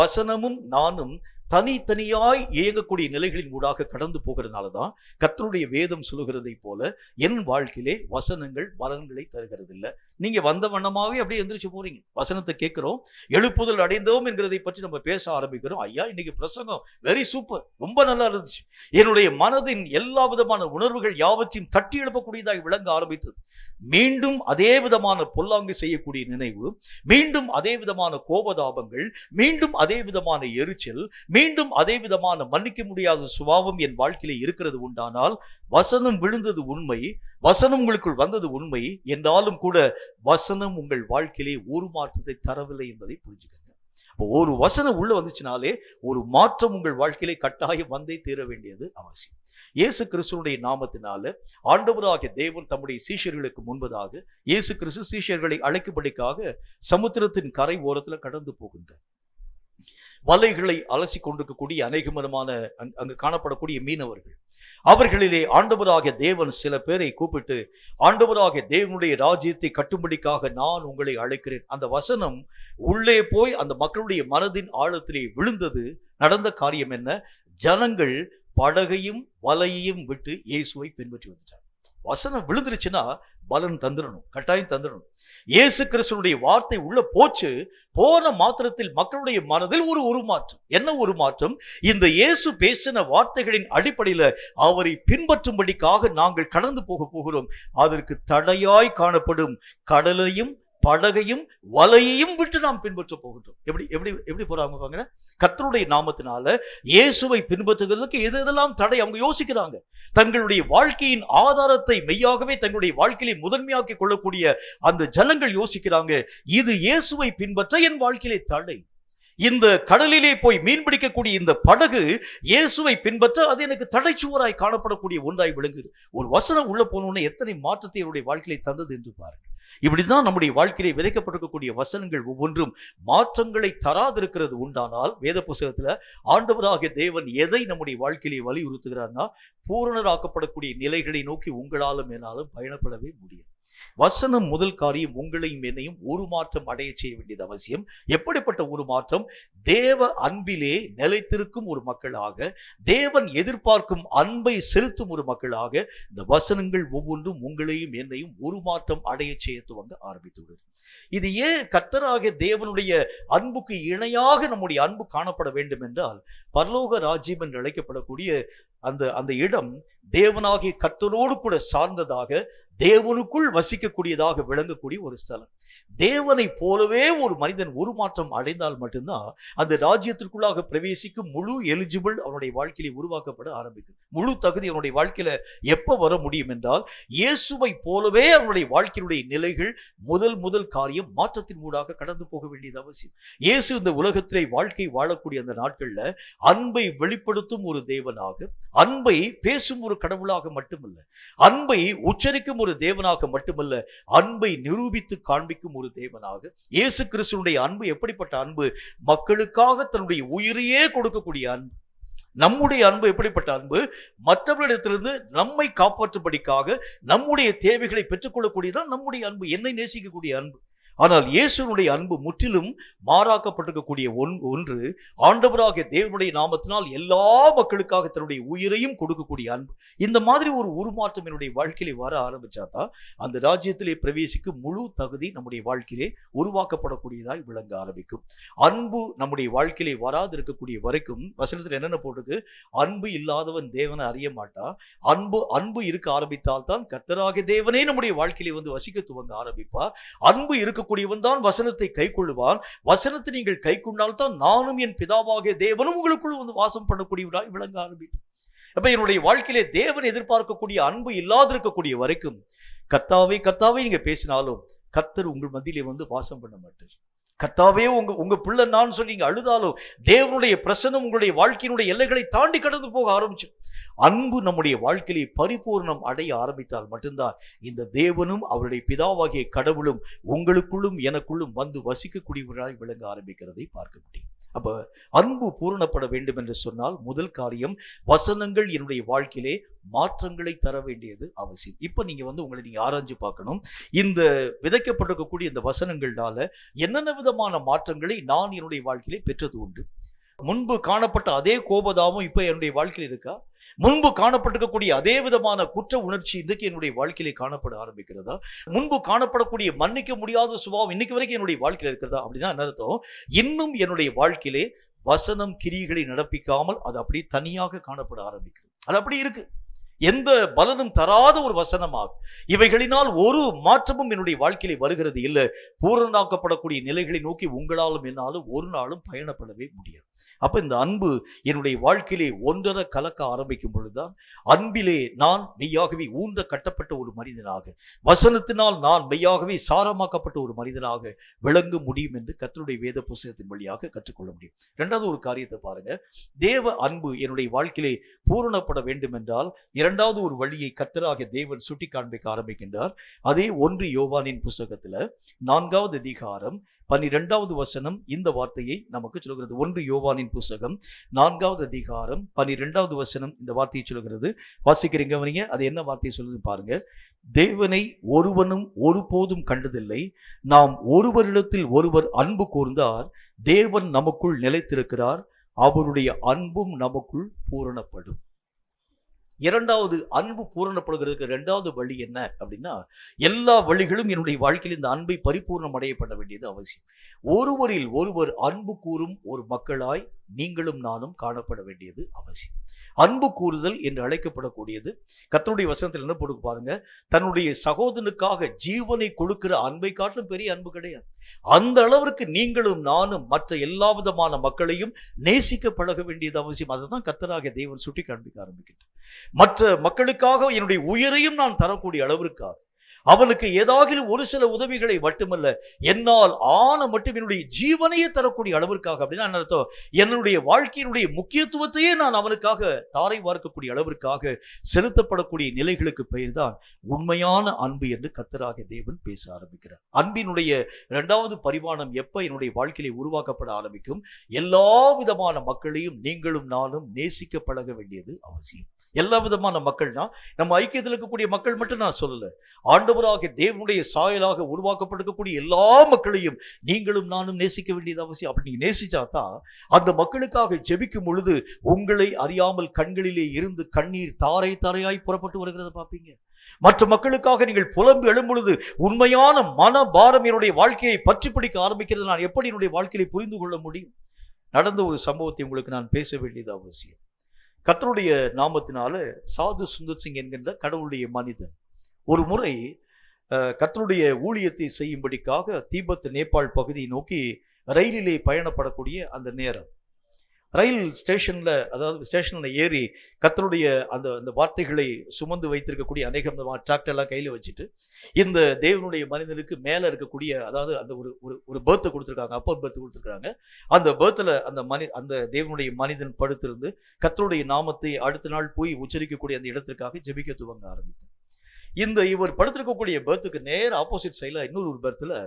வசனமும் நானும் தனித்தனியாய் இயங்கக்கூடிய நிலைகளின் ஊடாக கடந்து போகிறதுனால தான் கர்த்தருடைய வேதம் சொல்லுகிறதை போல என் வாழ்க்கையிலே வசனங்கள் பலன்களை தருகிறது இல்லை. நீங்க வந்த வண்ணமாவே அப்படியே எந்திரிச்சு போறீங்க. வசனத்தை கேட்கிறோம், எழுப்புதல் அடைந்தோம் என்கிறதை பற்றி நம்ம பேச ஆரம்பிக்கிறோம். ஐயா இன்னைக்கு பிரசங்கம் வெரி சூப்பர், ரொம்ப நல்லா இருந்துச்சு, என்னுடைய மனதின் எல்லா விதமான உணர்வுகள் யாவற்றையும் தட்டி எழுப்பக்கூடியதாக விளங்க ஆரம்பித்தது. மீண்டும் அதே விதமான பொல்லாங்கு செய்யக்கூடிய நினைவு, மீண்டும் அதே விதமான கோபதாபங்கள், மீண்டும் அதே விதமான எரிச்சல், மீண்டும் அதே விதமான மன்னிக்க முடியாத சுபாவம் என் வாழ்க்கையில இருக்கிறது உண்டானால், வசனம் விழுந்தது உண்மை, வசனம் உங்களுக்குள் வந்தது உண்மை என்றாலும் கூட வசனம் உங்கள் வாழ்க்கையிலே ஒரு மாற்றத்தை தரவில்லை என்பதை புரிஞ்சுக்கங்க. ஒரு வசனம் உள்ள வந்துச்சுனாலே ஒரு மாற்றம் உங்கள் வாழ்க்கையிலே கட்டாயம் வந்தே தீர வேண்டியது அவசியம். இயேசு கிறிஸ்துவினுடைய நாமத்தினால ஆண்டவராகிய தேவன் தம்முடைய சீஷர்களுக்கு முன்பதாக இயேசு கிறிஸ்து சீஷர்களை அழைக்கும்படிக்காக சமுத்திரத்தின் கரை ஓரத்தில் கடந்து போகின்றார். வலைகளை அலசி கொண்டிருக்கக்கூடிய அநேகமான அங்கு காணப்படக்கூடிய மீனவர்கள், அவர்களிலே ஆண்டவராகிய தேவன் சில பேரை கூப்பிட்டு, ஆண்டவராகிய தேவனுடைய ராஜ்யத்தை கட்டும்படிக்காக நான் உங்களை அழைக்கிறேன். அந்த வசனம் உள்ளே போய் அந்த மக்களுடைய மனதின் ஆழத்திலே விழுந்தது. நடந்த காரியம் என்ன? ஜனங்கள் படகையும் வலையையும் விட்டு இயேசுவை பின்பற்றி வந்துட்டார். வசனம் விழுந்துருச்சுன்னா பலன் தந்துடணும், கட்டாயம் தந்துடணும். இயேசு கிறிஸ்துனுடைய வார்த்தை உள்ள போச்சு, போன மாத்திரத்தில் மக்களுடைய மனதில் ஒரு உருமாற்றம். என்ன உருமாற்றம்? இந்த இயேசு பேசின வார்த்தைகளின் அடிப்படையில் அவரை பின்பற்றும்படிக்காக நாங்கள் கடந்து போகிறோம். அதற்கு தடையாய் காணப்படும் கடலையும் படகையும் வலையையும் விட்டு நாம் பின்பற்ற போகின்றோம். எப்படி எப்படி எப்படி போறாங்க பாருங்க. கர்த்தருடைய நாமத்தினால இயேசுவை பின்பற்றுகிறதுக்கு எது எதெல்லாம் தடை அவங்க யோசிக்கிறாங்க. தங்களுடைய வாழ்க்கையின் ஆதாரத்தை மெய்யாகவே தங்களுடைய வாழ்க்கையை முதன்மையாக்கி கொள்ளக்கூடிய அந்த ஜனங்கள் யோசிக்கிறாங்க, இது இயேசுவை பின்பற்ற என் வாழ்க்கையிலே தடை. இந்த கடலிலே போய் மீன் பிடிக்கக்கூடிய இந்த படகு இயேசுவை பின்பற்ற அது எனக்கு தடைச்சுவராய் காணப்படக்கூடிய ஒன்றாய் விளங்குது. ஒரு வசனம் உள்ள போனோன்னு எத்தனை மாற்றத்தை என்னுடைய வாழ்க்கையை தந்தது என்று பாருங்கள். இப்படிதான் நம்முடைய வாழ்க்கையிலே விதைக்கப்பட்டிருக்கக்கூடிய வசனங்கள் ஒவ்வொன்றும் மாற்றங்களை தராதிருக்கிறது உண்டானால், வேத புத்தகத்துல ஆண்டவராகிய தேவன் எதை நம்முடைய வாழ்க்கையிலே வலியுறுத்துகிறார்னா, பூரணராக்கப்படக்கூடிய நிலைகளை நோக்கி உங்களாலும் என்னாலும் பயணப்படவே முடியும். வசனம் முதல் காரியம் உங்களையும் என்னையும் ஒரு மாற்றம் அடைய செய்ய வேண்டியது அவசியம். எப்படிப்பட்ட ஒரு மாற்றம்? தேவ அன்பிலே நிலைத்திருக்கும் ஒரு மக்களாக, தேவன் எதிர்பார்க்கும் அன்பை செலுத்தும் ஒரு மக்களாக இந்த வசனங்கள் ஒவ்வொன்றும் உங்களையும் என்னையும் ஒரு மாற்றம் அடைய செய்ய துவங்க ஆரம்பித்து விடுது. இது ஏன் கர்த்தராகிய தேவனுடைய அன்புக்கு இணையாக நம்முடைய அன்பு காணப்பட வேண்டும் என்றால், பரலோக ராஜ்யம் என்று அழைக்கப்படக்கூடிய அந்த அந்த இடம் தேவனாகிய கர்த்தரோடு கூட சார்ந்ததாக, தேவனுக்குள் வசிக்கக்கூடியதாக விளங்கக்கூடிய ஒரு ஸ்தலம். தேவனை போலவே ஒரு மனிதன் உருமாற்றம் அடைந்தால் மட்டும்தான் அந்த ராஜ்யத்திற்குள்ளாக பிரவேசிக்கும் முழு எலிஜிபிள் அவனுடைய வாழ்க்கையில உருவாக்கப்பட ஆரம்பிக்கும். முழு தகுதி அவனுடைய வாழ்க்கையில எப்ப வர முடியும் என்றால், இயேசுவை போலவே அவனுடைய வாழ்க்கையினுடைய நிலைகள் முதல் காரியம் மாற்றத்தின் ஊடாக கடந்து போக வேண்டியது அவசியம். இயேசு இந்த உலகத்திலே வாழ்க்கை வாழக்கூடிய அந்த நாட்கள்ல அன்பை வெளிப்படுத்தும் ஒரு தேவனாக, அன்பை பேசும் ஒரு கடவுளாக மட்டுமல்ல, அன்பை உச்சரிக்கும் ஒரு தேவனாக மட்டுமல்ல, அன்பை நிரூபித்து காண்பிக்கும் ஒரு தேவனாக. இயேசு கிறிஸ்துவினுடைய அன்பு எப்படிப்பட்ட அன்பு? மக்களுக்காக தன்னுடைய உயிரையே கொடுக்கக்கூடிய அன்பு. நம்முடைய அன்பு எப்படிப்பட்ட அன்பு? மற்றவர்களிடத்திலிருந்து நம்மை காப்பாற்றும்படிக்காக நம்முடைய தேவைகளை பெற்றுக்கொள்ளக்கூடியதான் நம்முடைய அன்பு, என்னை நேசிக்கக்கூடிய அன்பு. ஆனால் இயேசுனுடைய அன்பு முற்றிலும் மாறாக்கப்பட்டிருக்கக்கூடிய ஒன்று, ஆண்டவராகிய தேவனுடைய நாமத்தினால் எல்லா மக்களுக்காக தன்னுடைய உயிரையும் கொடுக்கக்கூடிய அன்பு. இந்த மாதிரி ஒரு உருமாற்றம் என்னுடைய வாழ்க்கையிலே வர ஆரம்பிச்சாதான் அந்த ராஜ்யத்திலே பிரவேசிக்கும் முழு தகுதி நம்முடைய வாழ்க்கையிலே உருவாக்கப்படக்கூடியதாய் விளங்க ஆரம்பிக்கும். அன்பு நம்முடைய வாழ்க்கையிலே வராது இருக்கக்கூடிய வரைக்கும் வசனத்தில் என்னென்ன போட்டுக்கு, அன்பு இல்லாதவன் தேவனை அறிய மாட்டான். அன்பு இருக்க ஆரம்பித்தால் தான் கர்த்தராகிய தேவனே நம்முடைய வாழ்க்கையிலே வந்து வசிக்க துவங்க ஆரம்பிப்பார். அன்பு இருக்கக்கூடியவன் தான் வசனத்தை கை கொள்ளுவான். வசனத்தை நீங்கள் கை கொண்டால் தான் நானும் என் பிதாவாகிய தேவனும் உங்களுக்குள் வந்து வாசம் பண்ணக்கூடியவராய் விளங்க ஆரம்பிக்கும். அப்ப என்னுடைய வாழ்க்கையிலே தேவன் எதிர்பார்க்கக்கூடிய அன்பு இல்லாதிருக்கக்கூடிய வரைக்கும் கர்த்தாவே கர்த்தாவே நீங்க பேசினாலும் கர்த்தர் உங்கள் மத்தியிலே வந்து வாசம் பண்ண மாட்டார். கர்த்தாவே உங்க பிள்ளை நான் சொல்லி நீங்க அழுதாலும் தேவனுடைய பிரசன்னம் உங்களுடைய வாழ்க்கையினுடைய எல்லைகளை தாண்டி கடந்து போக ஆரம்பிச்சு. அன்பு நம்முடைய வாழ்க்கையை பரிபூர்ணம் அடைய ஆரம்பித்தால் மட்டும்தான் இந்த தேவனும் அவருடைய பிதாவாகிய கடவுளும் உங்களுக்குள்ளும் எனக்குள்ளும் வந்து வசிக்கக்கூடியவராய் விளங்க ஆரம்பிக்கிறதை பார்க்க முடியும். அப்ப அன்பு பூரணப்பட வேண்டும் என்று சொன்னால் முதல் காரியம், வசனங்கள் என்னுடைய வாழ்க்கையிலே மாற்றங்களை தர வேண்டியது அவசியம். இப்ப நீங்க வந்து உங்களை நீங்க ஆராய்ஞ்சு பார்க்கணும். இந்த விதைக்கப்பட்டிருக்கக்கூடிய இந்த வசனங்களால என்னென்ன விதமான மாற்றங்களை நான் என்னுடைய வாழ்க்கையிலே பெற்றது உண்டு? முன்பு காணப்பட்ட அதே கோபதாபம் இப்ப என்னுடைய வாழ்க்கையில் இருக்கா? முன்பு காணப்பட்டிருக்கக்கூடிய அதே விதமான குற்ற உணர்ச்சி இன்றைக்கு என்னுடைய வாழ்க்கையிலே காணப்பட ஆரம்பிக்கிறதா? முன்பு காணப்படக்கூடிய மன்னிக்க முடியாத சுபாவம் இன்னைக்கு வரைக்கும் என்னுடைய வாழ்க்கையில் இருக்கிறதா? அப்படின்னா என்ன அர்த்தம்? இன்னும் என்னுடைய வாழ்க்கையிலே வசனம் கிரியைகளை நடப்பிக்காமல் அது அப்படி தனியாக காணப்பட ஆரம்பிக்கிறது. அது அப்படி இருக்கு. எந்த பலனும் தராத ஒரு வசனமாகும். இவைகளினால் ஒரு மாற்றமும் என்னுடைய வாழ்க்கையிலே வருகிறது இல்லை. பூரணாக்கப்படக்கூடிய நிலைகளை நோக்கி உங்களாலும் என்னாலும் ஒரு நாளும் பயணப்படவே முடியாது. அப்ப இந்த அன்பு என்னுடைய வாழ்க்கையிலே ஒன்றரை கலக்க ஆரம்பிக்கும் பொழுதுதான் அன்பிலே நான் மெய்யாகவே ஊன்ற கட்டப்பட்ட ஒரு மனிதனாக, வசனத்தினால் நான் மெய்யாகவே சாரமாக்கப்பட்ட ஒரு மனிதனாக விளங்க முடியும் என்று கர்த்தருடைய வேத புத்தகத்தின் வழியாக கற்றுக்கொள்ள முடியும். இரண்டாவது ஒரு காரியத்தை பாருங்க. தேவ அன்பு என்னுடைய வாழ்க்கையிலே பூரணப்பட வேண்டும் என்றால் இரண்டாவது ஒரு வழியை கர்த்தராகிய தேவன் சுட்டி காண்பிக்க ஆரம்பிக்கின்றார். அதே 1 யோவானின் புத்தகத்துல 4வது அதிகாரம் 12வது வசனம் இந்த வார்த்தையை நமக்கு சொல்கிறது. 1 யோவானின் புத்தகம் 4வது அதிகாரம் 12வது வசனம் இந்த வார்த்தையை சொல்கிறது. வாசிக்கிறீங்க வரீங்க? அது என்ன வார்த்தையை சொல்லுது பாருங்க. தேவனை ஒருவனும் ஒருபோதும் கண்டதில்லை, நாம் ஒருவரிடத்தில் ஒருவர் அன்பு கூர்ந்தார், தேவன் நமக்குள் நிலைத்திருக்கிறார், அவருடைய அன்பும் நமக்குள் பூரணப்படும். இரண்டாவது அன்பு பூரணப்படுகிறதுக்கு இரண்டாவது வழி என்ன அப்படின்னா, எல்லா வழிகளும் என்னுடைய வாழ்க்கையில் இந்த அன்பை பரிபூர்ணம் அடையப்பட வேண்டியது அவசியம். ஒருவரில் ஒருவர் அன்பு கூறும் ஒரு மக்களாய் நீங்களும் நானும் காணப்பட வேண்டியது அவசியம். அன்பு கூறுதல் என்று அழைக்கப்படக்கூடியது கர்த்தருடைய வசனத்தில் என்ன போட்டு பாருங்க, தன்னுடைய சகோதரனுக்காக ஜீவனை கொடுக்கிற அன்பை காட்டிலும் பெரிய அன்பு கிடையாது. அந்த அளவிற்கு நீங்களும் நானும் மற்ற எல்லா விதமான மக்களையும் நேசிக்க பழக வேண்டியது அவசியம். அதுதான் கர்த்தராகிய தேவன் சுட்டி காண்பிக்க ஆரம்பிக்கின்றார். மற்ற மக்களுக்காக என்னுடைய உயிரையும் நான் தரக்கூடிய அளவிற்காக, அவனுக்கு ஏதாவது ஒரு சில உதவிகளை மட்டுமல்ல, என்னால் ஆன மட்டும் என்னுடைய ஜீவனையே தரக்கூடிய அளவிற்காக. அப்படின்னா என்ன அர்த்தம்? என்னுடைய வாழ்க்கையினுடைய முக்கியத்துவத்தையே நான் அவனுக்காக தாரை வார்க்கக்கூடிய அளவிற்காக செலுத்தப்படக்கூடிய நிலைகளுக்கு பெயர் தான் உண்மையான அன்பு என்று கர்த்தராகிய தேவன் பேச ஆரம்பிக்கிறார். அன்பினுடைய இரண்டாவது பரிமாணம் எப்ப என்னுடைய வாழ்க்கையிலே உருவாக்கப்பட ஆரம்பிக்கும்? எல்லா விதமான மக்களையும் நீங்களும் நானும் நேசிக்க பழக வேண்டியது அவசியம். எல்லா விதமான மக்கள்னா நம்ம ஐக்கியத்தில் இருக்கக்கூடிய மக்கள் மட்டும் நான் சொல்லல, ஆண்டவராகிய தேவனுடைய சாயலாக உருவாக்கப்பட்டிருக்கக்கூடிய எல்லா மக்களையும் நீங்களும் நானும் நேசிக்க வேண்டியது அவசியம். அப்படி நீங்க நேசிச்சாதான் அந்த மக்களுக்காக ஜெபிக்கும் பொழுது உங்களை அறியாமல் கண்களிலே இருந்து கண்ணீர் தாரை தாரையாய் புறப்பட்டு வருகிறத பார்ப்பீங்க. மற்ற மக்களுக்காக நீங்கள் புலம்பி எழும் பொழுது உண்மையான மனபாரம் என்னுடைய வாழ்க்கையை பற்றி பிடிக்க ஆரம்பிக்கிறது. நான் எப்படி என்னுடைய வாழ்க்கையை புரிந்து கொள்ள முடியும்? நடந்த ஒரு சம்பவத்தை உங்களுக்கு நான் பேச வேண்டியது அவசியம். கர்த்தருடைய நாமத்தினால சாது சுந்தர் சிங் என்கின்ற கடவுளுடைய மனிதன் ஒரு முறை கர்த்தருடைய ஊழியத்தை செய்யும்படிக்காக தீபத் நேபாள் பகுதியை நோக்கி ரயிலிலே பயணப்படக்கூடிய அந்த நேரம், ரயில் ஸ்டேஷன்ல, அதாவது ஸ்டேஷன்ல ஏறி கர்த்தருடைய அந்த அந்த வார்த்தைகளை சுமந்து வைத்திருக்கக்கூடிய அநேகம் டிராக்டர் எல்லாம் கையில வச்சுட்டு இந்த தேவனுடைய மனிதனுக்கு மேல இருக்கக்கூடிய, அதாவது அந்த ஒரு ஒரு பேர்த்தை கொடுத்துருக்காங்க, அப்பர் பேர்த்து கொடுத்துருக்காங்க. அந்த பேர்த்துல அந்த தேவனுடைய மனிதன் படுத்திருந்து கர்த்தருடைய நாமத்தை அடுத்த நாள் போய் உச்சரிக்கக்கூடிய அந்த இடத்திற்காக ஜெபிக்க துவங்க ஆரம்பித்தார். இவர் படுத்திருக்கக்கூடிய பேர்த்துக்கு நேர் ஆப்போசிட் சைட்ல இன்னொரு பேர்த்துல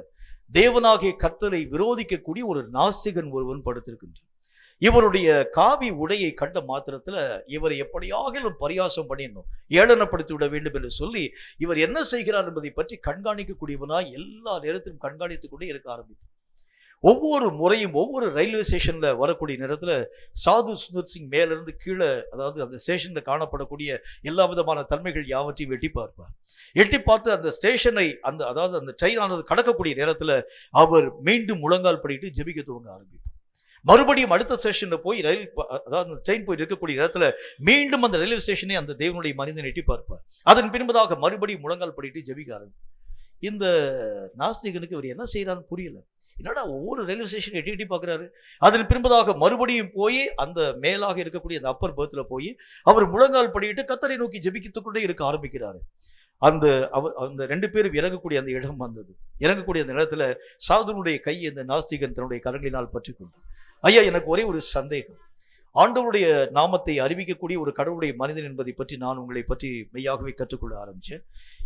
தேவனாகிய கர்த்தரை விரோதிக்கக்கூடிய ஒரு நாஸ்திகன் ஒருவன் படுத்திருக்கின்றான். இவருடைய காவி உடையை கண்ட மாத்திரத்துல இவரை எப்படியாகிலும் பரியாசம் பண்ணிடணும், ஏளனப்படுத்தி விட வேண்டும் என்று சொல்லி இவர் என்ன செய்கிறார் என்பதை பற்றி கண்காணிக்கக்கூடியவனாய் எல்லா நேரத்திலும் கண்காணித்துக் கொண்டே இருக்க ஆரம்பித்தார். ஒவ்வொரு முறையும் ஒவ்வொரு ரயில்வே ஸ்டேஷன்ல வரக்கூடிய நேரத்துல சாது சுந்தர் சிங் மேலிருந்து கீழே, அதாவது அந்த ஸ்டேஷன்ல காணப்படக்கூடிய எல்லா விதமான தன்மைகள் யாவற்றையும் எட்டி பார்ப்பார். எட்டி பார்த்து அந்த ஸ்டேஷனை அதாவது அந்த ட்ரெயின் ஆனது கடக்கக்கூடிய நேரத்துல அவர் மீண்டும் முழங்கால் படிட்டு ஜெபிக்க துவங்க ஆரம்பிப்பார். மறுபடியும் அடுத்த ஸ்டேஷன்ல போய் அதாவது ட்ரெயின் போய் இருக்கக்கூடிய நேரத்துல மீண்டும் அந்த ரயில்வே ஸ்டேஷனை அந்த தேவனுடைய மனிதன் எட்டி பார்ப்பார். அதன் பின்பதாக மறுபடியும் முழங்கால் படிட்டு ஜெபிக்க ஆரம்பிப்பார். இந்த நாஸ்திகனுக்கு இவர் என்ன செய்யறான்னு புரியல. என்னடா ஒவ்வொரு ரயில்வே ஸ்டேஷன் எட்டி எட்டி பார்க்குறாரு. அதன் பின்பதாக மறுபடியும் போய் அந்த மேலாக இருக்கக்கூடிய அந்த அப்பர் பேர்த்துல போய் அவர் முழங்கால் படிட்டு கர்த்தரை நோக்கி ஜெபித்துக்கொண்டே இருக்க ஆரம்பிக்கிறாரு. அந்த 2 பேரும் இறங்கக்கூடிய அந்த இடம் வந்தது. இறங்கக்கூடிய அந்த இடத்துல சாதுனுடைய கையை இந்த நாஸ்திகன் தன்னுடைய கரங்களினால் பற்றி கொண்டு, ஐயா, எனக்கு ஒரே ஒரு சந்தேகம். ஆண்டவருடைய நாமத்தை அறிவிக்கக்கூடிய ஒரு கடவுளுடைய மனிதன் என்பதை பற்றி நான் உங்களை பற்றி மெய்யாகவே கற்றுக்கொள்ள ஆரம்பிச்சேன்.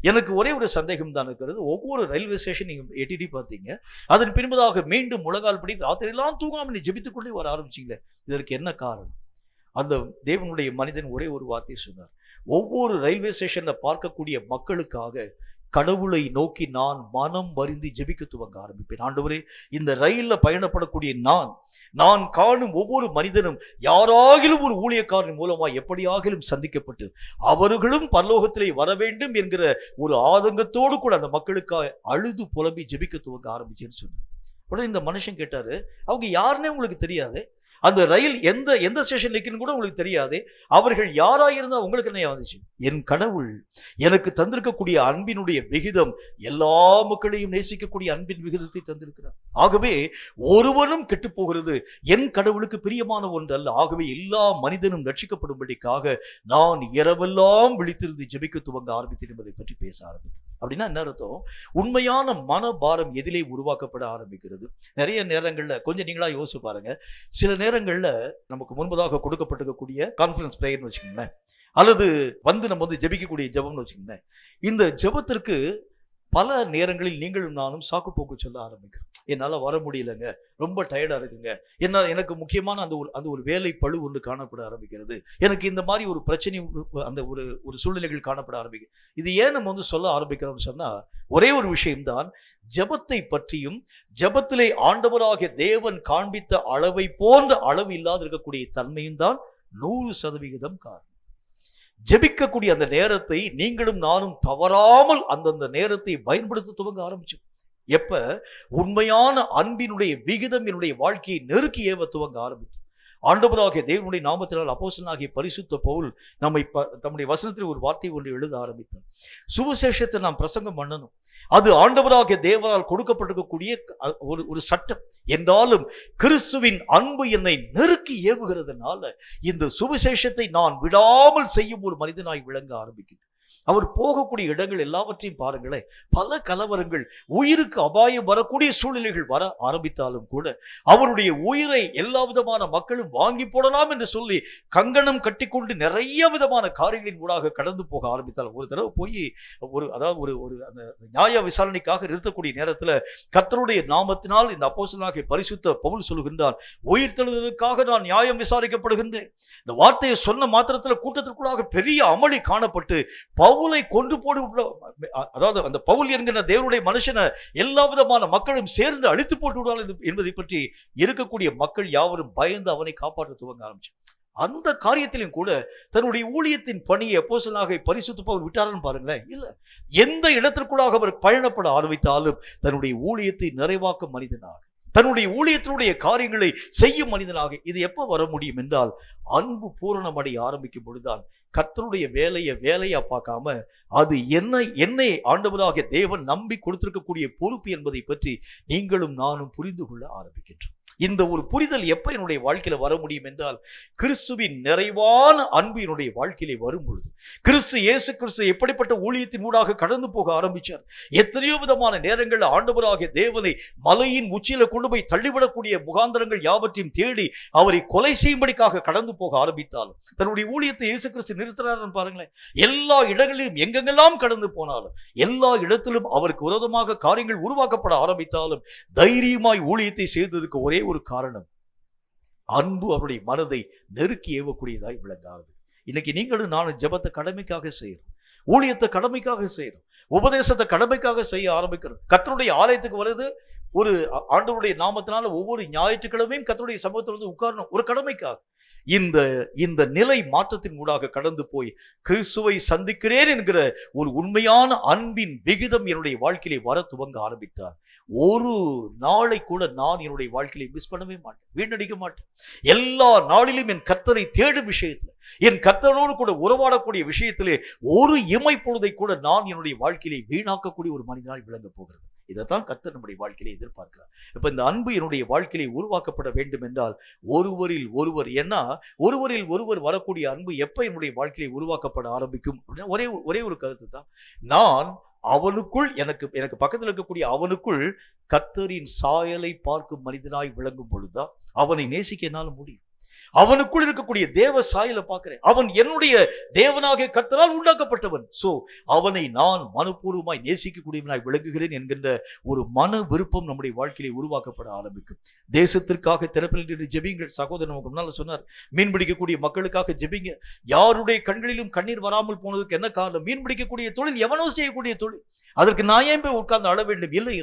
எனக்கு ஒரே ஒரு சந்தேகம் தான் இருக்கிறது. ஒவ்வொரு ரயில்வே ஸ்டேஷன் நீங்க எட்டி பார்த்தீங்க, அதன் பின்பதாக மீண்டும் முழங்கால் படி ராத்திரியெல்லாம் தூங்காம நீ ஜெபித்துக்கொண்டே வர ஆரம்பிச்சிங்களே, இதற்கு என்ன காரணம்? அந்த தேவனுடைய மனிதன் ஒரே ஒரு வார்த்தையை சொன்னார். ஒவ்வொரு ரயில்வே ஸ்டேஷன்ல பார்க்கக்கூடிய மக்களுக்காக கடவுளை நோக்கி நான் மனம் வருந்தி ஜெபிக்க துவங்க ஆரம்பிப்பேன். ஆண்டவரே, இந்த ரயில்ல பயணப்படக்கூடிய நான் காணும் ஒவ்வொரு மனிதனும் யாராகிலும் ஒரு ஊழியக்காரன் மூலமா எப்படியாகிலும் சந்திக்கப்பட்டு அவர்களும் பரலோகத்திலே வர வேண்டும் என்கிற ஒரு ஆதங்கத்தோடு கூட அந்த மக்களுக்காக அழுது புலம்பி ஜெபிக்க துவங்க ஆரம்பிச்சேன்னு சொன்னேன். உடனே இந்த மனுஷன் கேட்டாரு, அவங்க யாருன்னே உங்களுக்கு தெரியாது, அந்த ரயில் எந்த ஸ்டேஷன் நிற்கணும் கூட உங்களுக்கு தெரியாது, அவர்கள் யாராயிருந்தா உங்களுக்கு என்ன வந்துச்சு? என் கடவுள் எனக்கு தந்திருக்கக்கூடிய அன்பினுடைய விகிதம் எல்லா மக்களையும் நேசிக்கக்கூடிய அன்பின் விகிதத்தை தந்திருக்கிறார். ஆகவே ஒருவனும் கெட்டு போகிறது என் கடவுளுக்கு பிரியமான ஒன்று அல்ல. ஆகவே எல்லா மனிதனும் ரட்சிக்கப்படும்படிக்காக நான் இரவெல்லாம் விழித்திருந்து ஜெபிக்க துவங்க ஆரம்பித்தேன் என்பதை பற்றி பேச ஆரம்பித்தேன். அப்படின்னா என்ன அர்த்தம்? உண்மையான மனபாரம் எதிலே உருவாக்கப்பட ஆரம்பிக்கிறது? நிறைய நேரங்கள்ல கொஞ்சம் நீங்களா யோசிச்சு பாருங்க. சில நேரங்கள்ல நமக்கு முன்பதாக கொடுக்கப்பட்டிருக்கக்கூடிய கான்ஃபரன்ஸ் பிரேயர்னு வச்சுக்கோங்களேன், அல்லது நம்ம ஜெபிக்கக்கூடிய ஜெபம்னு வச்சுக்கோங்களேன். இந்த ஜெபத்திற்கு பல நேரங்களில் நீங்களும் நானும் சாக்கு போக்கு சொல்ல ஆரம்பிக்கிறோம். என்னால் வர முடியலைங்க, ரொம்ப டயர்டாக இருக்குங்க, எனக்கு முக்கியமான அந்த ஒரு வேலை பழு ஒன்று காணப்பட ஆரம்பிக்கிறது, எனக்கு இந்த மாதிரி ஒரு பிரச்சனை, அந்த ஒரு சூழ்நிலைகள் காணப்பட ஆரம்பிக்கும். இது ஏன் நம்ம சொல்ல ஆரம்பிக்கிறோம்னு சொன்னால் ஒரே ஒரு விஷயம்தான், ஜெபத்தை பற்றியும் ஜெபத்திலே ஆண்டவராகிய தேவன் காண்பித்த அளவை போன்ற அளவு இல்லாது இருக்கக்கூடிய தன்மையும் தான் 100% காரணம். ஜெபிக்கக்கூடிய அந்த நேரத்தை நீங்களும் நானும் தவறாமல் அந்தந்த நேரத்தை பயன்படுத்த துவங்க ஆரம்பிச்சோம். எப்ப உண்மையான அன்பினுடைய விகிதம் என்னுடைய வாழ்க்கையை நெருக்கி ஏவ துவங்க ஆரம்பித்தோம். ஆண்டவராகிய தேவனுடைய நாமத்தினால் அப்போஸ்தலனாகிய பரிசுத்த பவுல் தம்முடைய வசனத்தில் ஒரு வார்த்தை ஒன்று எழுத ஆரம்பித்தார். சுவிசேஷத்தை நாம் பிரசங்கம் பண்ணணும், அது ஆண்டவராகிய தேவனால் கொடுக்கப்பட்டிருக்கக்கூடிய ஒரு சட்டம். என்றாலும் கிறிஸ்துவின் அன்பு என்னை நெருக்கி ஏவுகிறதுனால இந்த சுவிசேஷத்தை நான் விடாமல் செய்யும் ஒரு மனிதனாய் விளங்க ஆரம்பிக்கிறேன். அவர் போகக்கூடிய இடங்கள் எல்லாவற்றையும் பாருங்களேன், பல கலவரங்கள், உயிருக்கு அபாயம் வரக்கூடிய சூழ்நிலைகள் வர ஆரம்பித்தாலும் கூட அவருடைய உயிரை எல்லா விதமான மக்களும் வாங்கி போடலாம் என்று சொல்லி கங்கணம் கட்டிக்கொண்டு நிறைய விதமான காரியங்களின் ஊடாக கடந்து போக ஆரம்பித்தால், ஒரு தடவை போய் ஒரு அந்த நியாய விசாரணைக்காக நிறுத்தக்கூடிய நேரத்தில் கர்த்தருடைய நாமத்தினால் இந்த அப்போஸ்தலனாகிய பரிசுத்த பவுல் சொல்லுகின்றார், உயிர் தெழுதலுக்காக நான் நியாயம் விசாரிக்கப்படுகின்றேன். இந்த வார்த்தையை சொன்ன மாத்திரத்தில் கூட்டத்திற்குள்ளாக பெரிய அமளி காணப்பட்டு பவுலை கொண்டு போடு, அதாவது அந்த பவுல் என்கிற தேவனுடைய மனுஷனை எல்லா விதமான மக்களும் சேர்ந்து அழித்து போட்டு விடுவார்கள் என்பதை பற்றி இருக்கக்கூடிய மக்கள் யாவரும் பயந்து அவனை காப்பாற்ற துவங்க ஆரம்பிச்சு. அந்த காரியத்திலும் கூட தன்னுடைய ஊழியத்தின் பணியை அப்போஸ்தலனாகிய பரிசுத்த பவுல் விட்டாருன்னு பாருங்களேன். இல்ல, எந்த இடத்திற்குள்ளாக அவர் பயணப்பட ஆரம்பித்தாலும் தன்னுடைய ஊழியத்தை நிறைவாக்கும் மனிதனாக, தன்னுடைய ஊழியத்தினுடைய காரியங்களை செய்யும் மனிதனாக. இது எப்ப வர முடியும் என்றால், அன்பு பூரணமடைய ஆரம்பிக்கும் பொழுதுதான். கர்த்தருடைய வேலையா பார்க்காம அது என்னை ஆண்டவராகிய தேவன் நம்பி கொடுத்திருக்கக்கூடிய பொறுப்பு என்பதை பற்றி நீங்களும் நானும் புரிந்து கொள்ள ஆரம்பிக்கின்றோம். இந்த ஒரு புரிதல் எப்ப என்னுடைய வாழ்க்கையில வர முடியும் என்றால், கிறிஸ்துவின் நிறைவான அன்பு என்னுடைய வாழ்க்கையிலே வரும் பொழுது. இயேசு கிறிஸ்து எப்படிப்பட்ட ஊழியத்தின் ஊடாக கடந்து போக ஆரம்பிச்சார். எத்தனையோ விதமான நேரங்கள் ஆண்டவராகிய தேவனை மலையின் உச்சியில கொண்டு போய் தள்ளிவிடக்கூடிய முகாந்தரங்கள் யாவற்றையும் தேடி அவரை கொலை செய்யும்படிக்காக கடந்து போக ஆரம்பித்தாலும், தன்னுடைய ஊழியத்தை இயேசு கிறிஸ்து நிறுத்தினார் பாருங்களேன். எல்லா இடங்களிலும் எங்கெங்கெல்லாம் கடந்து போனாலும், எல்லா இடத்திலும் அவருக்கு விரோதமாக காரியங்கள் உருவாக்கப்பட ஆரம்பித்தாலும், தைரியமாய் ஊழியத்தை செய்ததுக்கு ஒரே ஒரு காரணம், அன்பு அவருடைய மனதை நெருக்கி ஏவக்கூடியதாய் விளங்க ஆரம்பிது. இன்னைக்கு நீங்களும் நானும் ஜெபத்தை கடமைக்காக செய்யறோம், ஊழியத்தை கடமைக்காக செய்யறோம், உபதேசத்தை கடமைக்காக செய்ய ஆரம்பிக்கிறோம். கர்த்தருடைய ஆலயத்துக்கு வருது, ஒரு ஆண்டவருடைய நாமத்தினால ஒவ்வொரு ஞாயிற்றுக்கிழமையும் கர்த்தருடைய சமூகத்தில் வந்து உட்காரணும், ஒரு கடமைக்காக. இந்த நிலை மாற்றத்தின் ஊடாக கடந்து போய் கிறிஸ்துவை சந்திக்கிறேன் என்கிற ஒரு உண்மையான அன்பின் விகிதம் என்னுடைய வாழ்க்கையிலே வர துவங்க ஆரம்பித்தார். ஒரு நாளை கூட நான் என்னுடைய வாழ்க்கையிலே மிஸ் பண்ணவே மாட்டேன், வீணடிக்க மாட்டேன். எல்லா நாளிலும் என் கர்த்தரை தேடும் விஷயத்துல, என் கர்த்தரோடு கூட உறவாடக்கூடிய விஷயத்திலே ஒரு இமை பொழுதை கூட நான் என்னுடைய வாழ்க்கையிலே வீணாக்கக்கூடிய ஒரு மனிதனாய் விளங்க போகிறது. இதைத்தான் கர்த்தர் நம்முடைய வாழ்க்கையிலே எதிர்பார்க்கிறார். இப்ப இந்த அன்பு என்னுடைய வாழ்க்கையிலே உருவாக்கப்பட வேண்டும் என்றால், ஒருவரில் ஒருவர், ஏன்னா ஒருவரில் ஒருவர் வரக்கூடிய அன்பு எப்ப என்னுடைய வாழ்க்கையிலே உருவாக்கப்பட ஆரம்பிக்கும் அப்படின்னா, ஒரே ஒரு கருத்து தான். நான் அவனுக்குள், எனக்கு பக்கத்தில் இருக்கக்கூடிய அவனுக்குள் கர்த்தரின் சாயலை பார்க்கும் மனிதனாய் விளங்கும் பொழுதுதான் அவனை நேசிக்க என்னால முடியும். அவனுக்குள் இருக்கக்கூடிய தேவ சாயலை பார்க்கிறேன். அவன் என்னுடைய தேவனாக கர்த்தரால் உண்டாக்கப்பட்டவன். சோ அவனை நான் மனப்பூர்வமாய் நேசிக்கக்கூடியவனாய் விளங்குகிறேன் என்கின்ற ஒரு மன விருப்பம் நம்முடைய வாழ்க்கையிலே உருவாக்கப்பட ஆரம்பிக்கும். தேசத்திற்காக திறப்பில் ஜெபிங்கள். சகோதரன் நமக்கு முன்னால சொன்னார், மீன் பிடிக்கக்கூடிய மக்களுக்காக ஜெபிங்க. யாருடைய கண்களிலும் கண்ணீர் வராமல் போனதுக்கு என்ன காரணம்? மீன் பிடிக்கக்கூடிய தொழில் எவனோ செய்யக்கூடிய தொழில், அதற்கு நான் ஏன் போய் உட்கார்ந்து அழ வேண்டும்? இல்லை.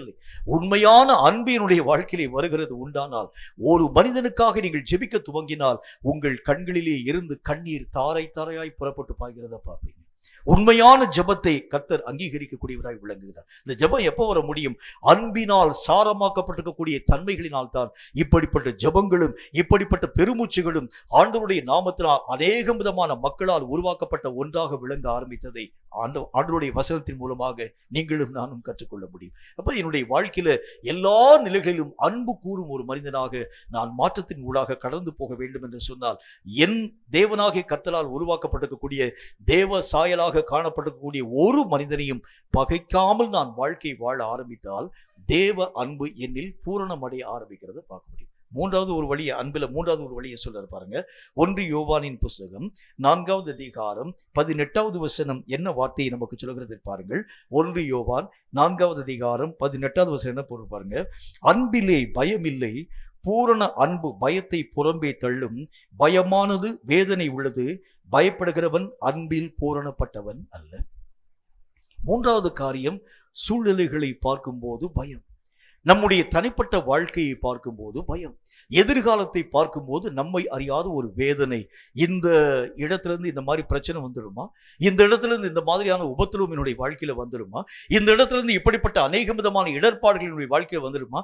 உண்மையான அன்பினுடைய வாழ்க்கையிலே வருகிறது உண்டானால், ஒரு மனிதனுக்காக நீங்கள் ஜெபிக்க துவங்கினால் உங்கள் கண்களிலே இருந்து கண்ணீர் தாரை தாரையாய் புறப்பட்டு பாய்கிறத பார்ப்பீங்க. உண்மையான ஜெபத்தை கர்த்தர் அங்கீகரிக்கக்கூடியவராய் விளங்குகிறார். இந்த ஜெபம் எப்போ வர முடியும்? அன்பினால் சாரமாக்கப்பட்டிருக்கக்கூடிய தன்மைகளினால் தான் இப்படிப்பட்ட ஜெபங்களும் இப்படிப்பட்ட பெருமூச்சுகளும் ஆண்டவருடைய நாமத்தினால் அநேக விதமான மக்களால் உருவாக்கப்பட்ட ஒன்றாக விளங்க ஆரம்பித்ததை ஆண்டவருடைய வசனத்தின் மூலமாக நீங்களும் நானும் கற்றுக்கொள்ள முடியும். அப்ப என்னுடைய வாழ்க்கையில எல்லா நிலைகளிலும் அன்பு கூறும் ஒரு மனிதனாக நான் மாற்றத்தின் ஊடாக கடந்து போக வேண்டும் என்று சொன்னால், என் தேவனாகிய கர்த்தரால் உருவாக்கப்பட்டிருக்கக்கூடிய தேவ சாயலாக காணப்பட்டிருக்கக்கூடிய ஒரு மனிதனையும் பகைக்காமல் நான் வாழ்க்கை வாழ ஆரம்பித்தால் தேவ அன்பு என்னில் பூரணமடைய ஆரம்பிக்கிறத பார்க்க முடியும். மூன்றாவது ஒரு வழியை, அன்பில் மூன்றாவது ஒரு வழியை சொல்றாரு பாருங்க. 1 யோவானின் புஸ்தகம் 4வது அதிகாரம் 18வது வசனம் என்ன வார்த்தையை நமக்கு சொல்கிறது பாருங்கள். 1 யோவான் 4வது அதிகாரம் 18வது வசனம் என்ன பொருள் பாருங்க. அன்பிலே பயமில்லை, பூரண அன்பு பயத்தை புறம்பே தள்ளும், பயமானது வேதனை உள்ளது, பயப்படுகிறவன் அன்பில் பூரணப்பட்டவன் அல்ல. மூன்றாவது காரியம், சூழ்நிலைகளை பார்க்கும்போது பயம், நம்முடைய தனிப்பட்ட வாழ்க்கையை பார்க்கும்போது பயம், எதிர்காலத்தை பார்க்கும்போது நம்மை அறியாத ஒரு வேதனை. இந்த இடத்திலிருந்து இந்த மாதிரி பிரச்சனை வந்துடுமா? இந்த இடத்திலிருந்து இந்த மாதிரியான உபத்திரவம் என்னுடைய வாழ்க்கையில வந்துடுமா? இந்த இடத்திலிருந்து இப்படிப்பட்ட அநேக விதமான இடர்பாடுகள் என்னுடைய வாழ்க்கையில வந்துடுமா?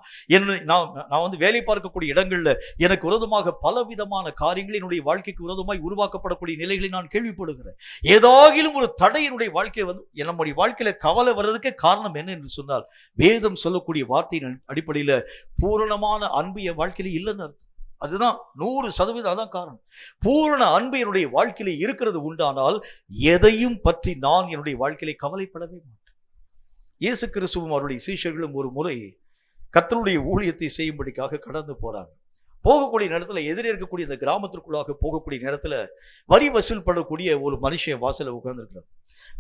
நான் வந்து வேலை பார்க்கக்கூடிய இடங்கள்ல எனக்கு விரோதமாக பல விதமான காரியங்கள் என்னுடைய வாழ்க்கைக்கு விரோதமாய் உருவாக்கப்படக்கூடிய நிலைகளை நான் கேள்விப்படுகிறேன். ஏதாகிலும் ஒரு தடை என்னுடைய வாழ்க்கையில வந்து நம்முடைய வாழ்க்கையில கவலை வர்றதுக்கே காரணம் என்ன என்று சொன்னால், வேதம் சொல்லக்கூடிய வார்த்தையின் அடிப்படையில பூரணமான அன்பு என் வாழ்க்கையில இல்லைன்னு அர்த்தம். அதுதான் 100% அதான் காரணம். பூரண அன்பு என்னுடைய வாழ்க்கையில இருக்கிறது உண்டானால் எதையும் பற்றி நான் என்னுடைய வாழ்க்கையில கவலைப்படவே மாட்டேன். இயேசு கிறிஸ்துவும் அவருடைய சீஷர்களும் ஒரு முறை கர்த்தருடைய ஊழியத்தை செய்யும்படிக்காக கடந்து போறாங்க. போகக்கூடிய நேரத்துல, எதிரே இருக்கக்கூடிய இந்த கிராமத்திற்குள்ளாக போகக்கூடிய நேரத்துல வரி வசூல் பண்ணக்கூடிய ஒரு மனுஷன் வாசல உட்கார்ந்துருக்கிறார்.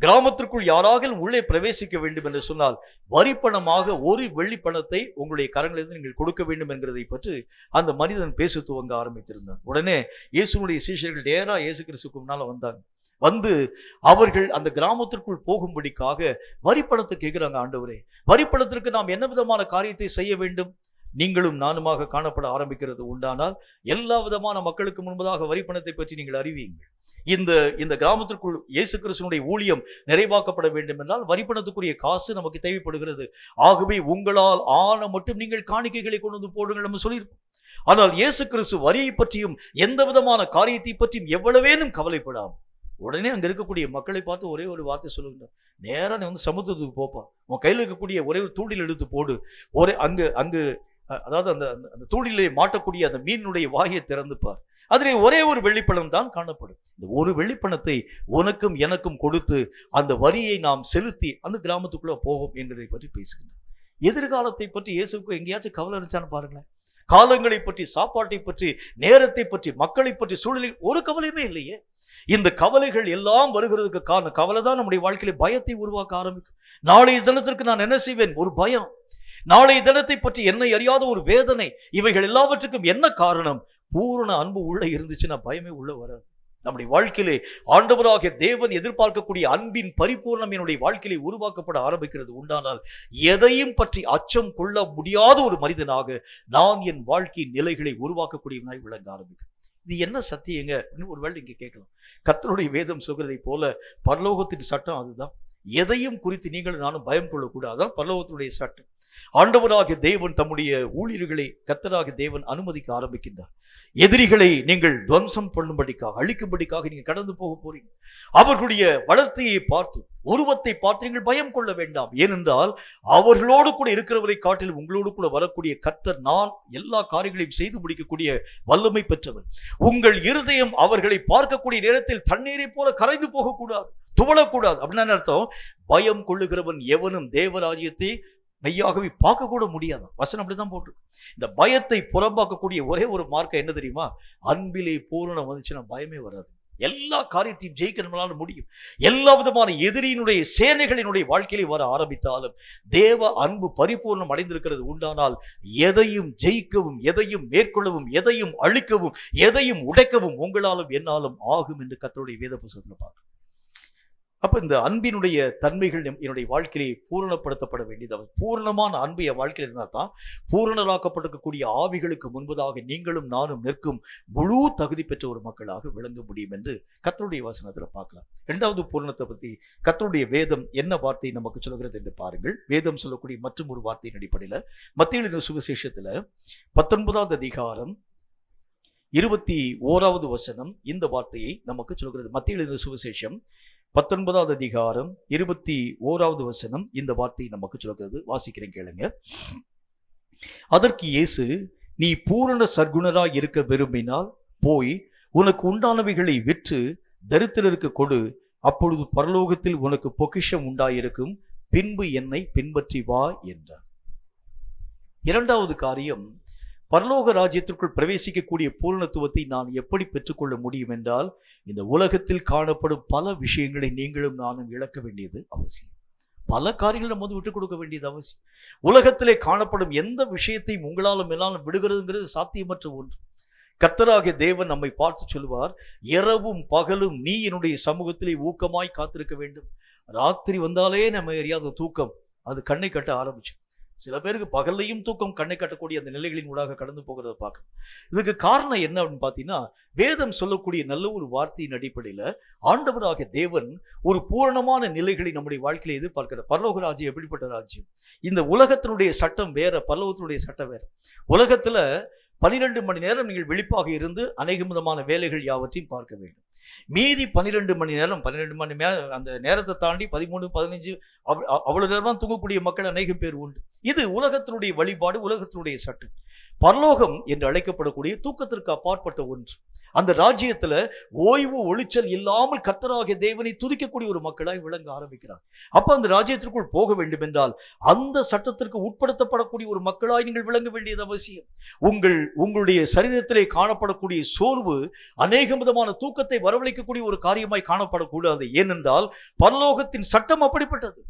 கிராமத்திற்குள் யாராக உள்ளே பிரவேசிக்க வேண்டும் என்று சொன்னால் வரி பணமாக ஒரு வெள்ளி பணத்தை உங்களுடைய கரங்களிலிருந்து நீங்கள் கொடுக்க வேண்டும் என்கிறதை பற்றி அந்த மனிதன் பேச துவங்க ஆரம்பித்திருந்தான். உடனே இயேசுனுடைய சீஷர்கள் நேரா இயேசு கிறிஸ்துவுக்கு முன்னால வந்தாங்க. வந்து அவர்கள் அந்த கிராமத்திற்குள் போகும்படிக்காக வரி பணத்தை கேட்கிறாங்க. ஆண்டவரே, வரி பணத்திற்கு நாம் என்ன விதமான காரியத்தை செய்ய வேண்டும்? நீங்களும் நானுமாக காணப்பட ஆரம்பிக்கிறது உண்டானால் எல்லா விதமான மக்களுக்கு முன்பதாக வரி பணத்தை பற்றி நீங்கள் அறிவீங்கள். இந்த இந்த கிராமத்திற்குள் இயேசு கிறிஸ்துவினுடைய ஊழியம் நிறைவாக்கப்பட வேண்டும் என்றால் வரிப்பணத்துக்குரிய காசு நமக்கு தேவைப்படுகிறது. ஆகவே உங்களால் ஆன மட்டும் நீங்கள் காணிக்கைகளை கொண்டு வந்து போடுங்கள் நம்ம சொல்லியிருப்போம். ஆனால் இயேசு கிறிஸ்து வரியை பற்றியும் எந்த விதமான காரியத்தை பற்றியும் எவ்வளவேனும் கவலைப்படாமல் உடனே அங்க இருக்கக்கூடிய மக்களை பார்த்து ஒரே ஒரு வார்த்தை சொல்லுங்க, நேரா நீ வந்து சமுத்திரத்துக்கு போப்பா, உன் கையில் இருக்கக்கூடிய ஒரே ஒரு தூண்டில் எடுத்து போடு, ஒரே அங்கு அதாவது அந்த அந்த தூண்டிலே மாட்டக்கூடிய அந்த மீனுடைய வாயை திறந்துப்பார், அதிலே ஒரே ஒரு வெள்ளிப்பணம் தான் காணப்படும். இந்த ஒரு வெள்ளிப்பணத்தை உனக்கும் எனக்கும் கொடுத்து அந்த வரியை நாம் செலுத்தி அந்த கிராமத்துக்குள்ள போவோம் என்பதை பற்றி பேசுகின்றோம். எதிர்காலத்தை பற்றி இயேசுக்கு எங்கேயாச்சும் கவலை இருந்துச்சான்னு பாருங்களேன். காலங்களை பற்றி, சாப்பாட்டை பற்றி, நேரத்தை பற்றி, மக்களை பற்றி, சூழலை ஒரு கவலையுமே இல்லையே. இந்த கவலைகள் எல்லாம் வருகிறதுக்கு காரணம் கவலை தான் நம்முடைய வாழ்க்கையில பயத்தை உருவாக்க ஆரம்பிக்கும். நாளைய தினத்திற்கு நான் என்ன செய்வேன், ஒரு பயம். நாளைய தினத்தை பற்றி என்னை அறியாத ஒரு வேதனை. இவைகள் எல்லாவற்றுக்கும் என்ன காரணம்? பூரண அன்பு உள்ள இருந்துச்சுன்னா பயமே உள்ள வராது. நம்முடைய வாழ்க்கையிலே ஆண்டவராகிய தேவன் எதிர்பார்க்கக்கூடிய அன்பின் பரிபூர்ணம் என்னுடைய வாழ்க்கையிலே உருவாக்கப்பட ஆரம்பிக்கிறது உண்டானால் எதையும் பற்றி அச்சம் கொள்ள முடியாத ஒரு மனிதனாக நான் என் வாழ்க்கையின் நிலைகளை உருவாக்கக்கூடியவனாய் விளங்க ஆரம்பிக்கிறேன். இது என்ன சத்தியங்க ஒரு வேளை இங்கே கேட்கலாம். கர்த்தருடைய வேதம் சொல்கிறதை போல பரலோகத்தின் சட்டம் அதுதான். எதையும் குறித்து நீங்கள் நானும் பயம் கொள்ளக்கூடாது. அதான் பரலோகத்தினுடைய சட்டம். ஆண்டவராகிய தேவன் தம்முடைய ஊழியர்களை கர்த்தராகிய தேவன் அனுமதிக்க ஆரம்பிக்கின்றார். எதிரிகளை நீங்கள் துவம்சம் பண்ணும்படிக்காக, அழிக்கும்படிக்காக நீங்க கடந்து போக போறீங்க. அவர்களுடைய வளர்த்தியை பார்த்து, உருவத்தை பார்த்து நீங்கள் பயம் கொள்ள வேண்டாம். ஏனென்றால் அவர்களோடு கூட இருக்கிறவரை காட்டில் உங்களோடு கூட வரக்கூடிய கர்த்தர் நான் எல்லா காரியங்களையும் செய்து முடிக்கக்கூடிய வல்லமை பெற்றவர். உங்கள் இருதயம் அவர்களை பார்க்கக்கூடிய நேரத்தில் தண்ணீரை போல கரைந்து போகக்கூடாது, துவளக்கூடாது. அப்படின்னு அர்த்தம், பயம் கொள்ளுகிறவன் எவனும் தேவராஜ்யத்தை மெய்யாகவே பார்க்க கூட முடியாது. வசனம் அப்படிதான் போட்டு. இந்த பயத்தை புறம்பாக்கக்கூடிய ஒரே ஒரு மார்க்கம் என்ன தெரியுமா? அன்பிலே பூரணம் வந்துச்சுன்னா பயமே வராது. எல்லா காரியத்தையும் ஜெயிக்க நம்மளால முடியும். எல்லா விதமான எதிரியினுடைய சேனைகளினுடைய வாழ்க்கையிலே வர ஆரம்பித்தாலும் தேவ அன்பு பரிபூர்ணம் அடைந்திருக்கிறது உண்டானால் எதையும் ஜெயிக்கவும், எதையும் மேற்கொள்ளவும், எதையும் அழிக்கவும், எதையும் உடைக்கவும் உங்களாலும் என்னாலும் ஆகும் என்று கர்த்தருடைய வேத புத்தகத்தில் பார்க்கிறோம். அப்ப இந்த அன்பினுடைய தன்மைகள் என்னுடைய வாழ்க்கையிலே பூரணப்படுத்தப்பட வேண்டியது. பூரணமான அன்பு என் வாழ்க்கையில் இருந்தால் தான் பூரணராக்கப்பட்டிருக்கக்கூடிய ஆவிகளுக்கு முன்பதாக நீங்களும் நானும் நிற்கும் முழு தகுதி பெற்ற ஒரு மக்களாக விளங்க முடியும் என்று கர்த்தருடைய வசனத்தில் பார்க்கலாம். இரண்டாவது பூரணத்தை பற்றி கர்த்தருடைய வேதம் என்ன வார்த்தை நமக்கு சொல்கிறது என்று பாருங்கள். வேதம் சொல்லக்கூடிய மற்றும் ஒரு வார்த்தையின் அடிப்படையில் மத்தேயு எழுதின சுவிசேஷத்துல 19வது அதிகாரம் 21வது வசனம் இந்த வார்த்தையை நமக்கு சொல்கிறது. மத்தேயு எழுதின சுவிசேஷம் 19வது அதிகாரம் 21வது வசனம் இந்த வார்த்தையை நமக்கு சொல்கிறது. வாசிக்கிறேன் கேளுங்க. அதற்கு இயேசு, நீ பூரண சற்குணராய் இருக்க விரும்பினால் போய் உனக்கு உண்டானவைகளை விற்று தரித்திரருக்கு கொடு, அப்பொழுது பரலோகத்தில் உனக்கு பொக்கிஷம் உண்டாயிருக்கும், பின்பு என்னை பின்பற்றி வா என்றார். இரண்டாவது காரியம், பரலோக ராஜ்யத்திற்குள் பிரவேசிக்கக்கூடிய பூரணத்துவத்தை நான் எப்படி பெற்றுக்கொள்ள முடியும் என்றால், இந்த உலகத்தில் காணப்படும் பல விஷயங்களை நீங்களும் நானும் இழக்க வேண்டியது அவசியம். பல காரியங்களை நம்ம வந்து விட்டுக் கொடுக்க வேண்டியது அவசியம். உலகத்திலே காணப்படும் எந்த விஷயத்தையும் உங்களாலும் என்னாலும் விடுகிறதுங்கிறது சாத்தியமற்ற ஒன்று. கர்த்தராகிய தேவன் நம்மை பார்த்து சொல்லுவார், இரவும் பகலும் நீ என்னுடைய சமூகத்திலே ஊக்கமாய் காத்திருக்க வேண்டும். ராத்திரி வந்தாலே நம்ம எரியாத தூக்கம் அது கண்ணை கட்ட ஆரம்பிச்சு. சில பேருக்கு பகல்லையும் தூக்கம் கண்ணை கட்டக்கூடிய அந்த நிலைகளின் ஊடாக கடந்து போகிறத பார்க்கணும். இதுக்கு காரணம் என்ன அப்படின்னு பார்த்தீங்கன்னா, வேதம் சொல்லக்கூடிய நல்ல ஒரு வார்த்தையின் அடிப்படையில் ஆண்டவராகிய தேவன் ஒரு பூரணமான நிலைகளை நம்முடைய வாழ்க்கையில எதிர்பார்க்கிறார். பரலோக ராஜ்யம் எப்படிப்பட்ட ராஜ்யம்? இந்த உலகத்தினுடைய சட்டம் வேற, பரலோகத்தினுடைய சட்டம் வேற. உலகத்துல 12 மணி நேரம் நீங்கள் விழிப்பாக இருந்து அநேக விதமான வேலைகள் யாவற்றையும் பார்க்க வேண்டும். மீதி 12 மணி நேரம், 12 மணி நேரம் அந்த நேரத்தை தாண்டி 13, 15 அவ்வளவு நேரம் தூங்கக்கூடிய மக்கள் அநேகம் பேர் உண்டு. இது உலகத்தினுடைய வழிபாடு, உலகத்தினுடைய சட்டம். பரலோகம் என்று அழைக்கப்படக்கூடிய தூக்கத்திற்கு அப்பாற்பட்ட ஒன்று. அந்த ராஜ்யத்துல ஓய்வு ஒளிச்சல் இல்லாமல் கர்த்தராகிய தேவனை துதிக்கக்கூடிய ஒரு மக்களாய் விளங்க ஆரம்பிக்கிறார். அப்ப அந்த ராஜ்யத்திற்குள் போக வேண்டும் என்றால் அந்த சட்டத்திற்கு உட்படுத்தப்படக்கூடிய ஒரு மக்களாய் நீங்கள் விளங்க வேண்டியது அவசியம். உங்களுடைய சரீரத்திலே காணப்படக்கூடிய சோர்வு அநேக விதமான தூக்கத்தை வரவழைக்கக்கூடிய ஒரு காரியமாய் காணப்படக்கூடாது. ஏனென்றால் பரலோகத்தின் சட்டம் அப்படிப்பட்டது.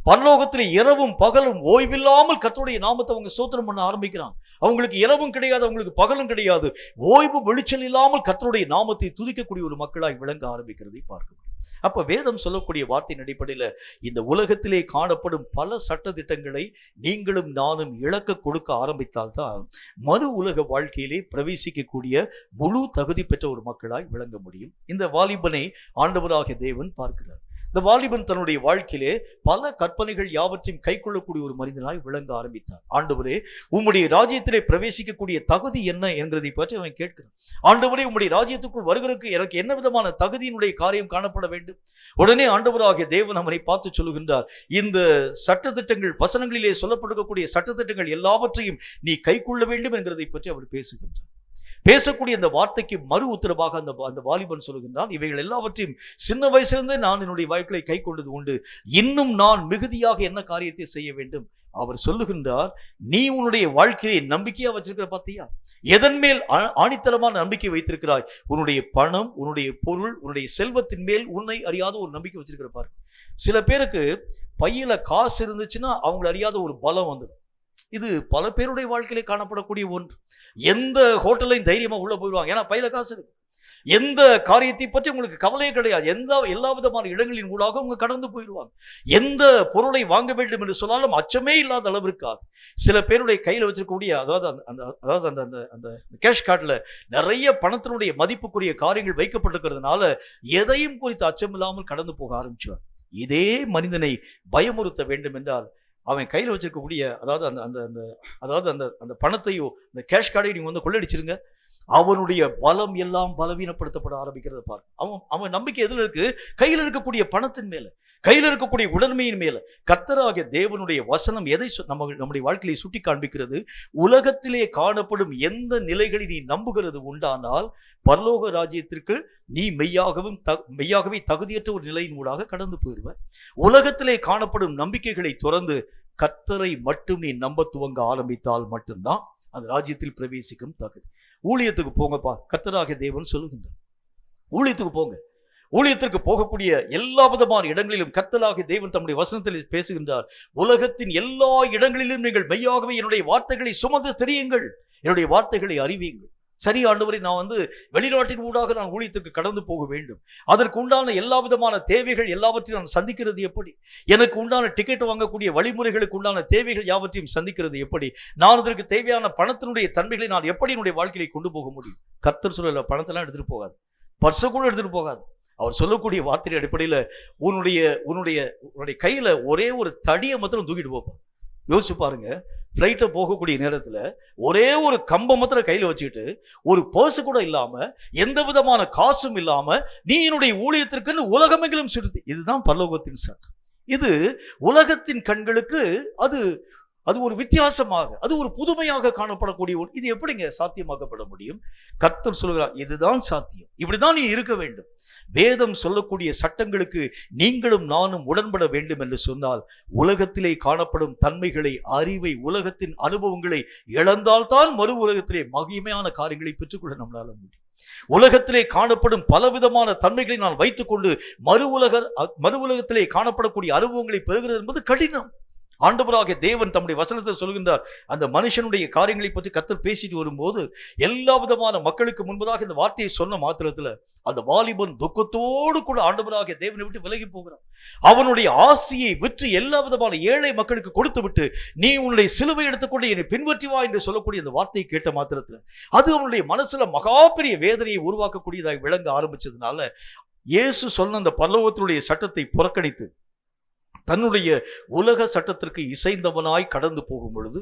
பரலோகத்திலே இரவும் பகலும் ஓய்வில்லாமல் கர்த்தருடைய நாமத்தை அவங்க ஸ்தோத்திரம் பண்ண ஆரம்பிக்கிறாங்க. அவங்களுக்கு இரவும் கிடையாது, அவங்களுக்கு பகலும் கிடையாது. ஓய்வு வெளிச்சல் இல்லாமல் கர்த்தருடைய நாமத்தை துதிக்கக்கூடிய ஒரு மக்களாய் விளங்க ஆரம்பிக்கிறதை பார்க்கணும். அப்ப வேதம் சொல்லக்கூடிய வார்த்தையின் அடிப்படையில் இந்த உலகத்திலே காணப்படும் பல சட்ட திட்டங்களை நீங்களும் நானும் இழக்க கொடுக்க ஆரம்பித்தால்தான் மறு உலக வாழ்க்கையிலே பிரவேசிக்கக்கூடிய முழு தகுதி பெற்ற ஒரு மக்களாய் விளங்க முடியும். இந்த வாலிபனை ஆண்டவராகிய தேவன் பார்க்கிறார். இந்த வாலிபன் தன்னுடைய வாழ்க்கையிலே பல கற்பனைகள் யாவற்றையும் கை கொள்ளக்கூடிய ஒரு மனிதனாய் விளங்க ஆரம்பித்தார். ஆண்டவரே, உம்முடைய ராஜ்யத்திலே பிரவேசிக்கக்கூடிய தகுதி என்ன என்கிறதை பற்றி அவன் கேட்கிறான். ஆண்டவரே, உம்முடைய ராஜ்யத்துக்குள் வருகிறதுக்கு எனக்கு என்ன விதமான தகுதியினுடைய காரியம் காணப்பட வேண்டும்? உடனே ஆண்டவராகிய தேவன் அவனை பார்த்து சொல்லுகின்றார், இந்த சட்டத்திட்டங்கள், வசனங்களிலே சொல்லப்பட்டிருக்கக்கூடிய சட்டத்திட்டங்கள் எல்லாவற்றையும் நீ கை கொள்ள வேண்டும் என்கிறதை பற்றி அவர் பேசுகின்றார். பேசக்கூடிய அந்த வார்த்தைக்கு மறு உத்தரவாக அந்த வாலிபன் சொல்லுகின்றான், இவைகள் எல்லாவற்றையும் சின்ன வயசிலிருந்தே நான் என்னுடைய வாழ்க்கையை கை கொண்டது உண்டு, இன்னும் நான் மிகுதியாக என்ன காரியத்தை செய்ய வேண்டும்? அவர் சொல்லுகின்றார், நீ உன்னுடைய வாழ்க்கையை நம்பிக்கையா வச்சிருக்கிற பார்த்தியா? எதன் மேல் ஆணித்தரமான நம்பிக்கை வைத்திருக்கிறாய்? உன்னுடைய பணம், உன்னுடைய பொருள், உன்னுடைய செல்வத்தின் மேல் உன்னை அறியாத ஒரு நம்பிக்கை வச்சிருக்கிற பாரு. சில பேருக்கு பையில காசு இருந்துச்சுன்னா அவங்களை அறியாத ஒரு பலம் வந்துடும். இது பல பேருடைய வாழ்க்கையிலே காணப்படக்கூடிய ஒன்று. எந்த ஹோட்டலையும் தைரியமா உள்ள போயிடுவாங்க, ஏன்னா பையில காசு இருக்கு. எந்த காரியத்தை பற்றி உங்களுக்கு கவலையே கிடையாது. எல்லா விதமான இடங்களின் ஊடாக அவங்க கடந்து போயிடுவாங்க. எந்த பொருளை வாங்க வேண்டும் என்று சொன்னாலும் அச்சமே இல்லாத அளவிற்காக சில பேருடைய கையில் வச்சிருக்கக்கூடிய அந்த கேஷ் கார்டில் நிறைய பணத்தினுடைய மதிப்புக்குரிய காரியங்கள் வைக்கப்பட்டிருக்கிறதுனால எதையும் குறித்து அச்சம் இல்லாமல் கடந்து போக ஆரம்பிச்சுவார். இதே மனிதனை பயமுறுத்த வேண்டும் என்றால் அவன் கையில் வச்சிருக்கக்கூடிய அந்த பணத்தையோ இந்த கேஷ் கார்டையும் நீங்க வந்து கொள்ளடிச்சிருங்க, அவனுடைய பலம் எல்லாம் பலவீனப்படுத்தப்பட ஆரம்பிக்கிறத பாருங்க. அவன் நம்பிக்கை எதுல இருக்கு? கையில் இருக்கக்கூடிய பணத்தின் மேல, கையில் இருக்கக்கூடிய உடன்மையின் மேல. கர்த்தராகிய தேவனுடைய வசனம் எதை நம்முடைய வாழ்க்கையை சுட்டி காண்பிக்கிறது? உலகத்திலே காணப்படும் எந்த நிலைகளை நீ நம்புகிறது உண்டானால் பரலோக ராஜ்யத்திற்கு நீ மெய்யாகவே தகுதியற்ற ஒரு நிலையின் ஊடாக கடந்து போயிடுவ. உலகத்திலே காணப்படும் நம்பிக்கைகளை துறந்து கர்த்தரை மட்டும் நீ நம்ப துவங்க ஆரம்பித்தால் மட்டும்தான் அந்த ராஜ்யத்தில் பிரவேசிக்கும் தகுதி. ஊழியத்துக்கு போங்கப்பா, கர்த்தராகிய தேவன் சொல்லுகின்றார். ஊழியத்துக்கு போங்க. ஊழியத்திற்கு போகக்கூடிய எல்லா விதமான இடங்களிலும் கர்த்தராகிய தேவன் தம்முடைய வசனத்தில் பேசுகின்றார். உலகத்தின் எல்லா இடங்களிலும் நீங்கள் மெய்யாகவே என்னுடைய வார்த்தைகளை சுமந்து தெரியுங்கள், என்னுடைய வார்த்தைகளை அறிவீங்கள். சரி ஆண்டவரே, நான் வெளிநாட்டின் ஊடாக நான் ஊழியத்திற்கு கடந்து போக வேண்டும். அதற்கு உண்டான எல்லா விதமான தேவைகள் எல்லாவற்றையும் நான் சந்திக்கிறது எப்படி? எனக்கு உண்டான டிக்கெட் வாங்கக்கூடிய வழிமுறைகளுக்கு உண்டான தேவைகள் யாவற்றையும் சந்திக்கிறது எப்படி? நான் அதற்கு தேவையான பணத்தினுடைய தன்மைகளை நான் எப்படி என்னுடைய வாழ்க்கையை கொண்டு போக முடியும்? கர்த்தர் சொல்லல, பணத்தெல்லாம் எடுத்துட்டு போகாது, பர்ச கூட எடுத்துட்டு போகாது. அவர் சொல்லக்கூடிய வார்த்தை அடிப்படையில் உன்னுடைய கையில ஒரே ஒரு தடியை மாத்திரம் தூக்கிட்டு போப்போம். யோசிச்சு பாருங்க, ஃப்ளைட்டை போகக்கூடிய நேரத்தில் ஒரே ஒரு கம்பம் மாத்திரம் கையில் வச்சுக்கிட்டு ஒரு பர்ஸ் கூட இல்லாம எந்த விதமான காசும் இல்லாம நீ என்னுடைய ஊழியத்திற்குன்னு உலகமெங்கிலும் சுருதி. இதுதான் பரலோகத்தின் சட்டம். இது உலகத்தின் கண்களுக்கு அது ஒரு வித்தியாசமாக, அது ஒரு புதுமையாக காணப்படக்கூடிய ஒன்று. இது எப்படிங்க சாத்தியமாக்கப்பட முடியும்? கர்த்தர் சொல்கிறார், இதுதான் சாத்தியம், இப்படிதான் நீ இருக்க வேண்டும். வேதம் சொல்லக்கூடிய சட்டங்களுக்கு நீங்களும் நானும் உடன்பட வேண்டும் என்று சொன்னால் உலகத்திலே காணப்படும் தன்மைகளை, அறிவை, உலகத்தின் அனுபவங்களை இழந்தால்தான் மறு உலகத்திலே மகிமையான காரியங்களை பெற்றுக்கொள்ள நம்மளால முடியும். உலகத்திலே காணப்படும் பலவிதமான தன்மைகளை நான் வைத்துக்கொண்டு மறு உலகத்திலே காணப்படக்கூடிய அனுபவங்களை பெறுகிறது என்பது கடினம். ஆண்டவராகிய தேவன் தம்முடைய வசனத்தில் சொல்கின்றார். அந்த மனுஷனுடைய காரியங்களை பற்றி கர்த்தர் பேசிட்டு வரும்போது எல்லா விதமான மக்களுக்கு முன்பதாக இந்த வார்த்தையை சொன்ன மாத்திரத்துல அந்த வாலிபன் துக்கத்தோடு கூட ஆண்டவராகிய தேவனை விட்டு விலகி போகிறான். அவனுடைய ஆசையை விற்று எல்லா விதமான ஏழை மக்களுக்கு கொடுத்து விட்டு நீ உன்னுடைய சிலுவை எடுத்துக்கொண்டு என்னை பின்பற்றி வா என்று சொல்லக்கூடிய அந்த வார்த்தையை கேட்ட மாத்திரத்துல அது அவனுடைய மனசுல மகா பெரிய வேதனையை உருவாக்கக்கூடியதாக விளங்க ஆரம்பிச்சதுனால இயேசு சொன்ன அந்த பரலோகத்தினுடைய சட்டத்தை புறக்கணித்து தன்னுடைய உலக சட்டத்திற்கு இசைந்தவனாய் கடந்து போகும் பொழுது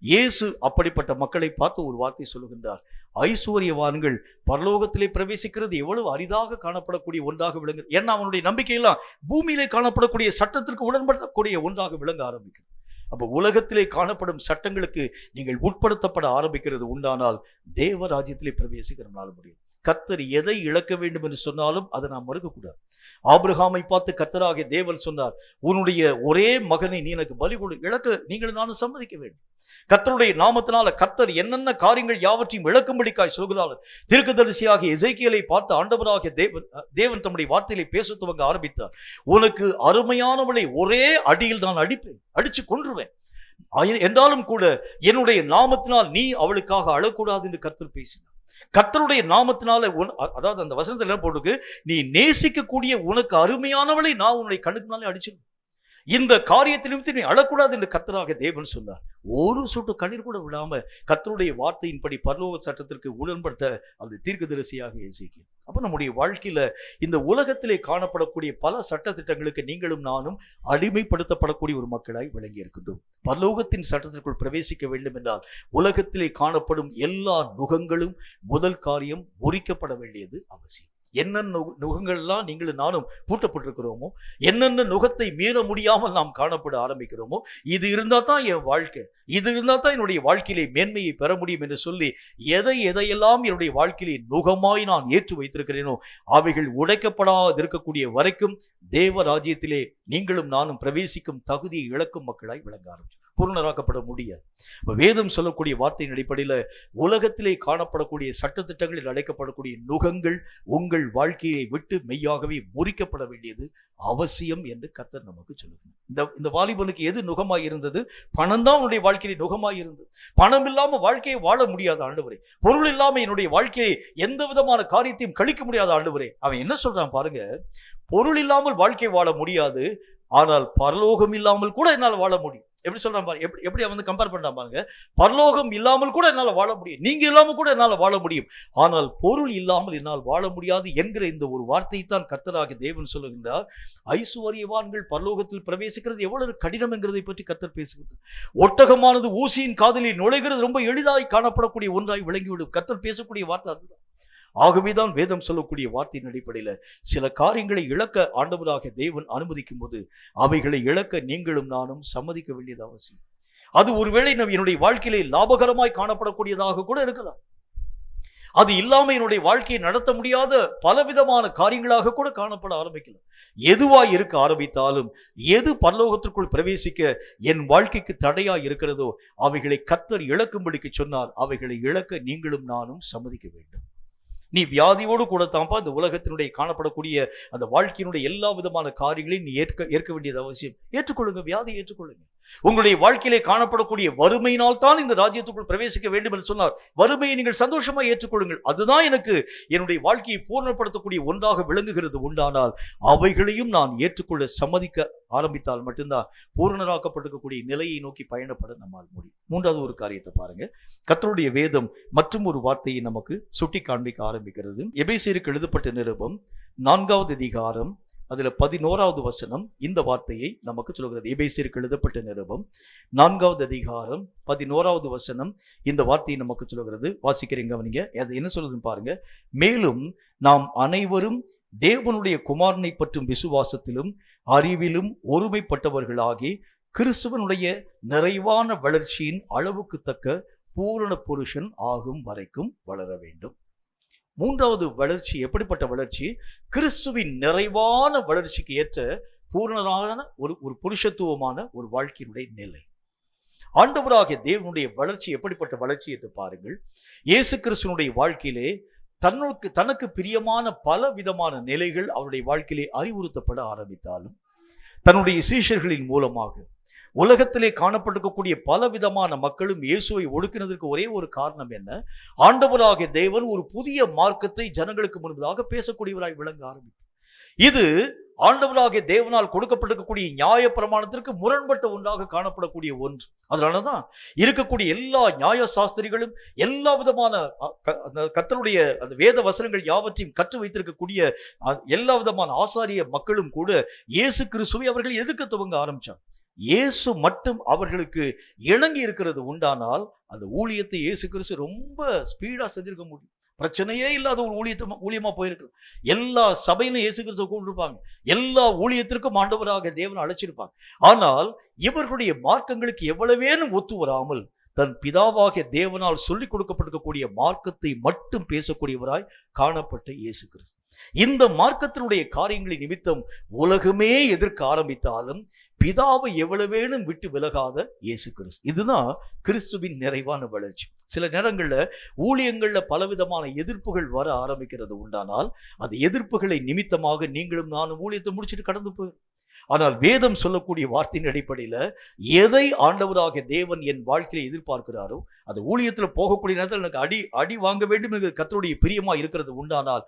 இயேசு அப்படிப்பட்ட மக்களை பார்த்து ஒரு வார்த்தை சொல்லுகின்றார். ஐஸ்வர்யவான்கள் பரலோகத்திலே பிரவேசிக்கிறது எவ்வளவு அரிதாக காணப்படக்கூடிய ஒன்றாக விளங்கு. ஏன்னா அவனுடைய நம்பிக்கையெல்லாம் பூமியிலே காணப்படக்கூடிய சட்டத்திற்கு உடன்படக்கூடிய ஒன்றாக விளங்க ஆரம்பிக்கும். அப்போ உலகத்திலே காணப்படும் சட்டங்களுக்கு நீங்கள் உட்படுத்தப்பட ஆரம்பிக்கிறது உண்டானால் தேவ ராஜ்யத்திலே பிரவேசிக்கிறனால முடியும். கர்த்தர் எதை இழக்க வேண்டும் என்று சொன்னாலும் அதை நாம் மறுக்கக்கூடாது. ஆபிரகாமை பார்த்து கர்த்தராகிய தேவன் சொன்னார், உன்னுடைய ஒரே மகனை நீ எனக்கு பலி கொடு, இழக்க நீங்கள் நானும் சம்மதிக்க வேண்டும். கர்த்தருடைய நாமத்தினால கர்த்தர் என்னென்ன காரியங்கள் யாவற்றையும் இழக்கும்படிக்காய் சொல்கிறார்கள். தீர்க்கதரிசியாகிய எசேக்கியேலை பார்த்து ஆண்டவராகிய தேவன் தம்முடைய வார்த்தையிலே பேச துவங்க ஆரம்பித்தார். உனக்கு அருமையானவளை ஒரே அடியில் நான் அடிப்பேன், அடிச்சு கொன்றுவேன், என்றாலும் கூட என்னுடைய நாமத்தினால் நீ அவளுக்காக அழக்கூடாது என்று கர்த்தர் பேசினார். கர்த்தருடைய நாமத்தினால அதாவது அந்த வசனத்தில் என்ன போட்டுருக்கு, நீ நேசிக்கக்கூடிய உனக்கு அருமையானவளை நான் உன்னுடைய கண்ணுக்கு முன்னாலே அடிச்சிருவேன், இந்த காரியத்திலும் நீ அழக்கூடாது என்று கர்த்தராக தேவன் சொன்னார். ஒரு சொட்டு கண்ணீர் கூட விடாம கர்த்தருடைய வார்த்தையின்படி பரலோக சட்டத்திற்கு உடன்பட்ட அந்த தீர்க்கதரிசியாக எசேக்கியேல். அப்ப நம்முடைய வாழ்க்கையில இந்த உலகத்திலே காணப்படக்கூடிய பல சட்ட திட்டங்களுக்கு நீங்களும் நானும் அடிமைப்படுத்தப்படக்கூடிய ஒரு மக்களாய் விளங்கி இருக்கின்றோம். பரலோகத்தின் சட்டத்திற்குள் பிரவேசிக்க வேண்டும் என்றால் உலகத்திலே காணப்படும் எல்லா நுகங்களும் முதல் காரியம் முறிக்கப்பட வேண்டியது அவசியம். என்னென்ன நுகங்கள்லாம் நீங்களும் நானும் பூட்டப்பட்டிருக்கிறோமோ, என்னென்ன நுகத்தை மீற முடியாமல் நாம் காணப்பட ஆரம்பிக்கிறோமோ, இது இருந்தா தான் என் வாழ்க்கை, இது இருந்தா தான் என்னுடைய வாழ்க்கையிலே மேன்மையை பெற முடியும் என்று சொல்லி எதையெல்லாம் என்னுடைய வாழ்க்கையிலே நுகமாய் நான் ஏற்று வைத்திருக்கிறேனோ அவைகள் உடைக்கப்படாது இருக்கக்கூடிய வரைக்கும் தேவ ராஜ்யத்திலே நீங்களும் நானும் பிரவேசிக்கும் தகுதியை இழக்கும் மக்களாய் விளங்க ஆரம்பிச்சோம், பூர்ணராக்கப்பட முடியாது. வேதம் சொல்லக்கூடிய வார்த்தையின் அடிப்படையில் உலகத்திலே காணப்படக்கூடிய சட்டத்திட்டங்களில் அழைக்கப்படக்கூடிய நுகங்கள் உங்கள் வாழ்க்கையை விட்டு மெய்யாகவே முறிக்கப்பட வேண்டியது அவசியம் என்று கர்த்தர் நமக்கு சொல்லுங்க. இந்த வாலிபனுக்கு எது நுகமாய் இருந்தது? பணம் தான் அவனுடைய வாழ்க்கையை நுகமாய் இருந்தது. பணம் இல்லாம வாழ்க்கையை வாழ முடியாத ஆண்டவரே, பொருள் இல்லாம என்னுடைய வாழ்க்கையை எந்த விதமான காரியத்தையும் கழிக்க முடியாத ஆண்டவரே. அவன் என்ன சொல்றான் பாருங்க, பொருள் இல்லாமல் வாழ்க்கை வாழ முடியாது, ஆனால் பரலோகம் இல்லாமல் கூட என்னால் வாழ முடியும். எப்படி சொல்றான் பாருங்க, எப்படி அவன் கம்பேர் பண்றான் பாருங்க. பரலோகம் இல்லாமல் கூட என்னால் வாழ முடியும், நீங்க இல்லாமல் கூட என்னால் வாழ முடியும், ஆனால் பொருள் இல்லாமல் என்னால் வாழ முடியாது என்கிற இந்த ஒரு வார்த்தையை தான் கர்த்தராகிய தேவன் சொல்லுகின்றார். ஐசுவரியவான்கள் பரலோகத்தில் பிரவேசிக்கிறது எவ்வளவு கடினம் என்கிறதை பற்றி கர்த்தர் பேசுகிறது. ஒட்டகமானது ஊசியின் காதலில் நுழைகிறது ரொம்ப எளிதாய் காணப்படக்கூடிய ஒன்றாய் விளங்கிவிடும். கர்த்தர் பேசக்கூடிய வார்த்தை அதுதான். ஆகவேதான் வேதம் சொல்லக்கூடிய வார்த்தையின் அடிப்படையில் சில காரியங்களை இழக்க ஆண்டவராக தேவன் அனுமதிக்கும் போது அவைகளை இழக்க நீங்களும் நானும் சம்மதிக்க வேண்டியது அவசியம். அது ஒருவேளை என்னுடைய வாழ்க்கையிலே லாபகரமாய் காணப்படக்கூடியதாக கூட இருக்கலாம், அது இல்லாம என்னுடைய வாழ்க்கையை நடத்த முடியாத பலவிதமான காரியங்களாக கூட காணப்பட ஆரம்பிக்கலாம். எதுவாய் இருக்க ஆரம்பித்தாலும், எது பரலோகத்திற்குள் பிரவேசிக்க என் வாழ்க்கைக்கு தடையாய் இருக்கிறதோ அவைகளை கர்த்தர் இழக்கும்படிக்கு சொன்னால் அவைகளை இழக்க நீங்களும் நானும் சம்மதிக்க வேண்டும். நீ வியாதியோடு கூட தான்ப்பா இந்த உலகத்தினுடைய காணப்படக்கூடிய அந்த வாழ்க்கையினுடைய எல்லா விதமான காரியங்களையும் நீ ஏற்க வேண்டியது அவசியம். ஏற்றுக்கொள்ளுங்க, வியாதியை ஏற்றுக்கொள்ளுங்க. உங்களுடைய வாழ்க்கையிலே காணப்படக்கூடிய வறுமையினால் தான் இந்த ராஜ்யத்துக்குள் பிரவேசிக்க வேண்டும் என்று சொன்னார். வறுமையை நீங்கள் சந்தோஷமா ஏற்றுக்கொள்ளுங்கள், அதுதான் எனக்கு என்னுடைய வாழ்க்கையை பூர்ணப்படுத்தக்கூடிய ஒன்றாக விளங்குகிறது. உண்டானால் அவைகளையும் நான் ஏற்றுக்கொள்ள சம்மதிக்க ஆரம்பித்தால் மட்டும்தான் பூரணராக்கப்பட்டிருக்கக்கூடிய நிலையை நோக்கி பயணப்பட நம்மால் முடியும். மூன்றாவது ஒரு காரியத்தை பாருங்க, கர்த்தருடைய வேதம் மற்றும் ஒரு வார்த்தையை நமக்கு சுட்டி காண்பிக்க ஆரம்பிக்கிறது. எபேசியருக்கு எழுதப்பட்ட நிருபம் 4வது அதிகாரம் அதுல 11வது வசனம் இந்த வார்த்தையை நமக்கு சொல்கிறது. எபேசியருக்கு எழுதப்பட்ட நிருபம் 4வது அதிகாரம் 11வது வசனம் இந்த வார்த்தையை நமக்கு சொல்கிறது. வாசிக்கிறீங்க நீங்க, அது என்ன சொல்லுதுன்னு பாருங்க. மேலும் நாம் அனைவரும் தேவனுடைய குமாரனை பற்றும் விசுவாசத்திலும் அறிவிலும் ஒருமைப்பட்டவர்களாகி கிறிஸ்துவனுடைய நிறைவான வளர்ச்சியின் அளவுக்கு தக்க பூரண புருஷன் ஆகும் வரைக்கும் வளர வேண்டும். மூன்றாவது வளர்ச்சி எப்படிப்பட்ட வளர்ச்சி? கிறிஸ்துவின் நிறைவான வளர்ச்சிக்கு ஏற்ற பூரணரான ஒரு புருஷத்துவமான ஒரு வாழ்க்கையினுடைய நிலை. ஆண்டவராகிய தேவனுடைய வளர்ச்சி எப்படிப்பட்ட வளர்ச்சி என்று பாருங்கள். இயேசு கிறிஸ்துவனுடைய வாழ்க்கையிலே தனக்கு பிரியமான பல விதமான நிலைகள் அவருடைய வாழ்க்கையிலே அறிவுறுத்தப்பட ஆரம்பித்தாலும், தன்னுடைய சீஷர்களின் மூலமாக உலகத்திலே காணப்பட்டிருக்கக்கூடிய பல விதமான மக்களும் இயேசுவை ஒடுக்கினதற்கு ஒரே ஒரு காரணம் என்ன? ஆண்டவராகிய தேவன் ஒரு புதிய மார்க்கத்தை ஜனங்களுக்கு முன்பதாக பேசக்கூடியவராய் விளங்க ஆரம்பித்தார். இது ஆண்டவராகிய தேவனால் கொடுக்கப்பட்டிருக்கக்கூடிய நியாய பிரமாணத்திற்கு முரண்பட்ட ஒன்றாக காணப்படக்கூடிய ஒன்று. அதனாலதான் இருக்கக்கூடிய எல்லா நியாய சாஸ்திரிகளும் எல்லா விதமான கர்த்தருடைய அந்த வேத வசனங்கள் யாவற்றையும் கற்று வைத்திருக்கக்கூடிய எல்லா விதமான ஆசாரிய மக்களும் கூட இயேசு கிறிஸ்துவை அவர்கள் எதிர்க்க துவங்க ஆரம்பிச்சாங்க. இயேசு மட்டும் அவர்களுக்கு இணங்கி இருக்கிறது உண்டானால் அந்த ஊழியத்தை இயேசு கிறிஸ்து ரொம்ப ஸ்பீடா செஞ்சிருக்க முடியும். பிரச்சனையே இல்லாத ஒரு ஊழியமா போயிருக்கு. எல்லா சபையிலும் இயேசு கிறிஸ்துவை கூப்பிட்டுருப்பாங்க, எல்லா ஊழியத்திற்கும் ஆண்டவராக தேவனை அழைச்சிருப்பாங்க. ஆனால் இவர்களுடைய மார்க்கங்களுக்கு எவ்வளவேனும் ஒத்து வராமல் தன் பிதாவாகிய தேவனால் சொல்லிக் கொடுக்கப்பட்டிருக்கக்கூடிய மார்க்கத்தை மட்டும் பேசக்கூடியவராய் காணப்பட்ட இயேசு கிறிஸ்து. இந்த மார்க்கத்தினுடைய காரியங்களை நிமித்தம் உலகமே எதிர்க்க ஆரம்பித்தாலும் பிதாவை எவ்வளவேனும் விட்டு விலகாத இயேசு கிறிஸ்து. இதுதான் கிறிஸ்துவின் நிறைவான வளர்ச்சி. சில நேரங்கள்ல ஊழியங்கள்ல பலவிதமான எதிர்ப்புகள் வர ஆரம்பிக்கிறது உண்டானால் அந்த எதிர்ப்புகளை நிமித்தமாக நீங்களும் நானும் ஊழியத்தை முடிச்சுட்டு கடந்து போயிடும். ஆனால் வேதம் சொல்லக்கூடிய வார்த்தையின் அடிப்படையில எதை ஆண்டவராகிய தேவன் என் வாழ்க்கையில எதிர்பார்க்கிறாரோ அது ஊழியத்துல போகக்கூடிய நேரத்தில் எனக்கு அடி வாங்க வேண்டும் என்று கர்த்தருடைய பிரியமா இருக்கிறது உண்டானால்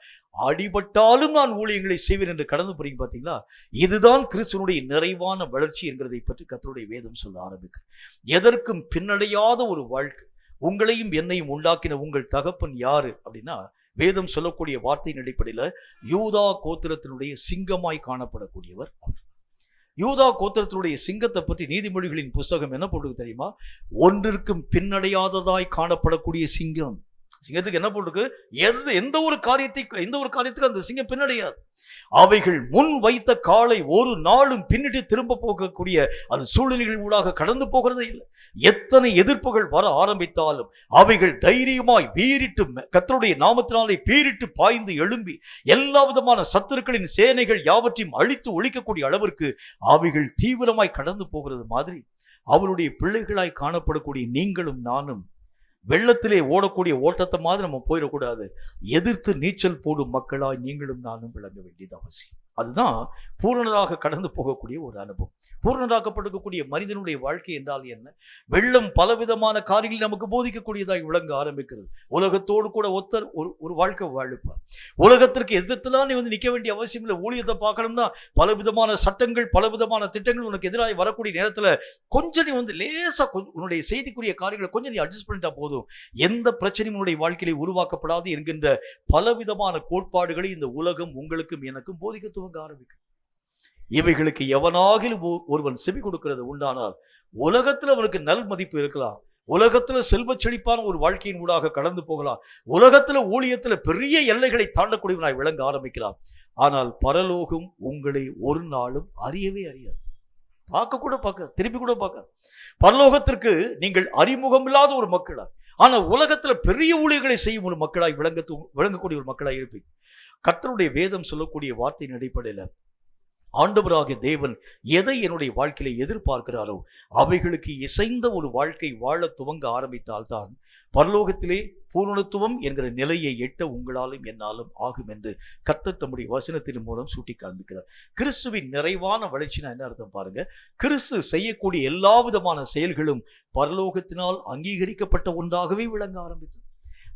அடிபட்டாலும் நான் ஊழியங்களை செய்வேன் என்று கடந்து போறீங்க பாத்தீங்களா? இதுதான் கிறிஸ்துவனுடைய நிறைவான வளர்ச்சி என்கிறதை பற்றி கர்த்தருடைய வேதம் சொல்ல ஆரம்பிக்கும். எதற்கும் பின்னடையாத ஒரு வாழ்க்கை. உங்களையும் என்னையும் உண்டாக்கின உங்கள் தகப்பன் யாரு அப்படின்னா, வேதம் சொல்லக்கூடிய வார்த்தையின் அடிப்படையில யூதா கோத்திரத்தினுடைய சிங்கமாய் காணப்படக்கூடியவர் அவர். யூதா கோத்திரத்தினுடைய சிங்கத்தை பற்றி நீதிமொழிகளின் புஸ்தகம் என்ன போட்டுருக்கு தெரியுமா? ஒன்றிற்கும் பின்னடையாததாய் காணப்படக்கூடிய சிங்கம். சிங்கத்துக்கு என்ன போட்டுருக்கு? எந்த ஒரு காரியத்துக்கு அந்த சிங்கம் பின்னடையாது. அவைகள் முன் வைத்த காலை ஒரு நாளும் பின்னிட்டு திரும்ப போகக்கூடிய அந்த சூழ்நிலைகள் ஊடாக கடந்து போகிறதே இல்லை. எத்தனை எதிர்ப்புகள் வர ஆரம்பித்தாலும் அவைகள் தைரியமாய் வீறிட்டு கர்த்தருடைய நாமத்தினாலே பீரிட்டு பாய்ந்து எழும்பி எல்லா விதமான சத்துருக்களின் சேனைகள் யாவற்றையும் அழித்து ஒழிக்கக்கூடிய அளவிற்கு அவைகள் தீவிரமாய் கடந்து போகிறது மாதிரி அவருடைய பிள்ளைகளாய் காணப்படக்கூடிய நீங்களும் நானும் வெள்ளத்திலே ஓடக்கூடிய ஓட்டத்தை மாதிரி நம்ம போயிடக்கூடாது. எதிர்த்து நீச்சல் போடும் மக்களாய் நீங்களும் நானும் விளங்க வேண்டியது அவசியம். அதுதான் பூரணராக கடந்து போகக்கூடிய ஒரு அனுபவம். பூரணராக்கப்பட்டிருக்கக்கூடிய மனிதனுடைய வாழ்க்கை என்றால் என்ன? வெள்ளம் பலவிதமான காரியங்களை நமக்கு போதிக்கக்கூடியதாய் விளங்க ஆரம்பிக்கிறது. உலகத்தோடு கூட ஒத்தர் ஒரு வாழ்க்கை வாழுப்பார். உலகத்திற்கு எதிர்த்துலாம் நீ நிற்க வேண்டிய அவசியம் இல்லை. ஊழியத்தை பார்க்கணும்னா பலவிதமான சட்டங்கள் பலவிதமான திட்டங்கள் உனக்கு எதிராக வரக்கூடிய நேரத்தில் கொஞ்சம் நீ லேசா உன்னுடைய செய்திக்குரிய காரியங்களை கொஞ்சம் நீ அட்ஜஸ்ட் பண்ணிட்டா போதும். எந்த பிரச்சனையும் உன்னுடைய வாழ்க்கையிலே உருவாக்கப்படாது என்கின்ற பலவிதமான கோட்பாடுகளை இந்த உலகம் உங்களுக்கும் எனக்கும் போதிக்க ஆரம்பிக்கும். இவைகளுக்கு எவனாகிலும் ஒருவன் செவி கொடுக்கிறது உண்டானால் உலகத்தில் அவனுக்கு நல் மதிப்பு இருக்கலாம். உலகத்துல செல்வ செழிப்பான ஒரு வாழ்க்கையின் ஊடாக கடந்து போகலாம். உலகத்துல ஊழியத்துல பெரிய எல்லைகளை தாண்டக்கூடியவனாய் விளங்க ஆரம்பிக்கலாம். ஆனால் பரலோகம் உங்களை ஒரு நாளும் அறியவே அறியாது. திருப்பி கூட பார்க்க பரலோகத்திற்கு நீங்கள் அறிமுகம் இல்லாத ஒரு மக்களா, ஆனால் உலகத்துல பெரிய ஊழியர்களை செய்யும் ஒரு மக்களாய் விளங்கக்கூடிய ஒரு மக்களாய் இருப்பீங்க. கர்த்தருடைய வேதம் சொல்லக்கூடிய வார்த்தையின் அடிப்படையில் ஆண்டவராகிய தேவன் எதை என்னுடைய வாழ்க்கையில எதிர்பார்க்கிறாரோ அவைகளுக்கு இசைந்த ஒரு வாழ்க்கை வாழ துவங்க ஆரம்பித்தால்தான் பரலோகத்திலே பூரணத்துவம் என்கிற நிலையை எட்ட உங்களாலும் என்னாலும் ஆகும் என்று கர்த்தர் தம்முடைய வசனத்தின் மூலம் சுட்டி காண்பிக்கிறார். கிறிஸ்துவின் நிறைவான வளர்ச்சினா என்ன அர்த்தம் பாருங்க. கிறிஸ்து செய்யக்கூடிய எல்லா விதமான செயல்களும் பரலோகத்தினால் அங்கீகரிக்கப்பட்ட ஒன்றாகவே விளங்க ஆரம்பித்தது.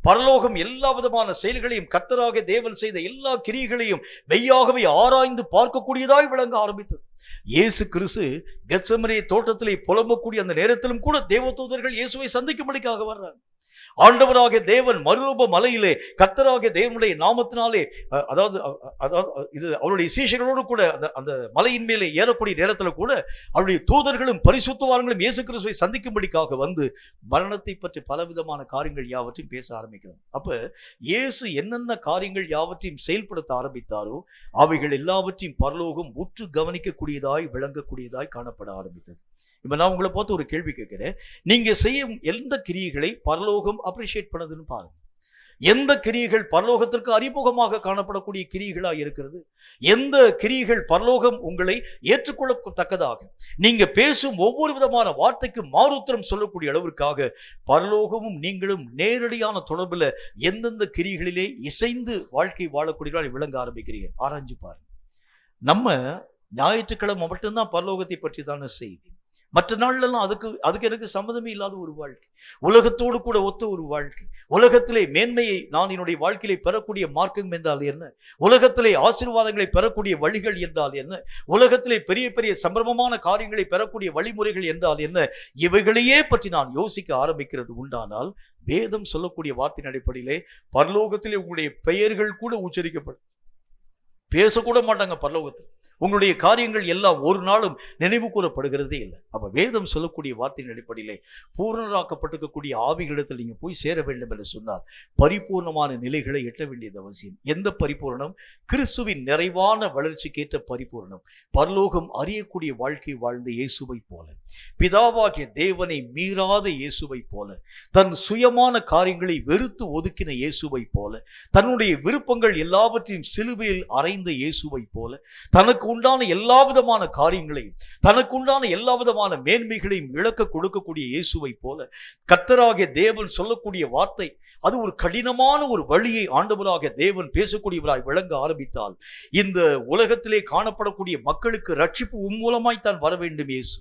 பரலோகம் எல்லா விதமான செயல்களையும் கர்த்தராகிய தேவன் செய்த எல்லா கிரியைகளையும் மெய்யாகவே ஆராய்ந்து பார்க்கக்கூடியதாய் விளங்க ஆரம்பித்தது. இயேசு கிறிஸ்து கெத்செமனே தோட்டத்திலே புலம்பக்கூடிய அந்த நேரத்திலும் கூட தேவதூதர்கள் இயேசுவை சந்திக்கும்படிக்காக வர்றாங்க. ஆண்டவராகிய தேவன் மறுரூப மலையிலே கர்த்தராகிய தேவனுடைய நாமத்தினாலே அதாவது இது அவருடைய சீஷர்களோடு கூட அந்த மலையின் மேலே ஏறக்கூடிய நேரத்தில் கூட அவருடைய தூதர்களும் பரிசுத்தவான்களும் இயேசு கிறிஸ்துவை சந்திக்கும்படிக்காக வந்து மரணத்தை பற்றி பலவிதமான காரியங்கள் யாவற்றையும் பேச ஆரம்பிக்கிறார். அப்ப இயேசு என்னென்ன காரியங்கள் யாவற்றையும் செயல்படுத்த ஆரம்பித்தாரோ அவைகள் எல்லாவற்றையும் பரலோகம் உற்று கவனிக்கக்கூடியதாய் விளங்கக்கூடியதாய் காணப்பட ஆரம்பித்தது. இப்ப நான் உங்களை பார்த்து ஒரு கேள்வி கேட்கிறேன். நீங்க செய்யும் எந்த கிரியைகளை பரலோகம் அப்ரிஷியேட் பண்ணதுன்னு பாருங்க. எந்த கிரியைகள் பரலோகத்திற்கு அறிமுகமாக காணப்படக்கூடிய கிரியைகளா இருக்கிறது? எந்த கிரியைகள் பரலோகம் உங்களை ஏற்றுக்கொள்ளத்தக்கதாக நீங்க பேசும் ஒவ்வொரு விதமான வார்த்தைக்கு மாறுத்திரம் சொல்லக்கூடிய அளவிற்காக பரலோகமும் நீங்களும் நேரடியான தொடர்புல எந்தெந்த கிரியைகளிலே இசைந்து வாழ்க்கை வாழக்கூடியவர்கள் விளங்க ஆரம்பிக்கிறீங்க? ஆராய்ஞ்சு பாருங்க. நம்ம ஞாயிற்றுக்கிழமை மட்டும்தான் பரலோகத்தை பற்றி தானே செய்தி. மற்ற நாள்லாம் அதுக்கு எனக்கு சம்மதமே இல்லாத ஒரு வாழ்க்கை, உலகத்தோடு கூட ஒத்த ஒரு வாழ்க்கை. உலகத்திலே மேன்மையை நான் என்னுடைய வாழ்க்கையிலே பெறக்கூடிய மார்க்கம் என்றால் என்ன? உலகத்திலே ஆசீர்வாதங்களை பெறக்கூடிய வழிகள் என்றால் என்ன? உலகத்திலே பெரிய பெரிய சம்பிரமமான காரியங்களை பெறக்கூடிய வழிமுறைகள் என்றால் என்ன? இவைகளையே பற்றி நான் யோசிக்க ஆரம்பிக்கிறது உண்டானால் வேதம் சொல்லக்கூடிய வார்த்தையின் அடிப்படையிலே பரலோகத்திலே உங்களுடைய பெயர்கள் கூட உச்சரிக்கப்படும். பேசக்கூட மாட்டாங்க பரலோகத்தில். உங்களுடைய காரியங்கள் எல்லாம் ஒரு நாளும் நினைவு கூறப்படுகிறதே இல்லை. அப்ப வேதம் சொல்லக்கூடிய வார்த்தையின் அடிப்படையிலே பூரணராக்கப்பட்டிருக்கக்கூடிய ஆவிகளிடத்தில் நீங்க போய் சேர வேண்டும் என்று சொன்னால் பரிபூர்ணமான நிலைகளை எட்ட வேண்டியது அவசியம். எந்த பரிபூர்ணம்? கிறிஸ்துவின் நிறைவான வளர்ச்சிக்கேற்ற பரிபூர்ணம். பரலோகம் அறியக்கூடிய வாழ்க்கை வாழ்ந்த இயேசுவை போல, பிதாவாகிய தேவனை மீறாத இயேசுவை போல, தன் சுயமான காரியங்களை வெறுத்து ஒதுக்கின இயேசுவை போல, தன்னுடைய விருப்பங்கள் எல்லாவற்றையும் சிலுவையில் அறைந்த இயேசுவை போல, தனக்கு உண்டான எல்லா விதமான காரியங்களையும், தனக்கு உண்டான எல்லா விதமான மேன்மைகளையும் இழக்க கொடுக்கக்கூடிய இயேசுவை போல, கர்த்தராகிய தேவன் சொல்லக்கூடிய வார்த்தை அது ஒரு கடினமான ஒரு வழியை ஆண்டவராகிய தேவன் பேசக்கூடியவராய் விளங்க ஆரம்பித்தால் இந்த உலகத்திலே காணப்படக்கூடிய மக்களுக்கு ரட்சிப்பு மூலமாய் தான் வர வேண்டும் இயேசு.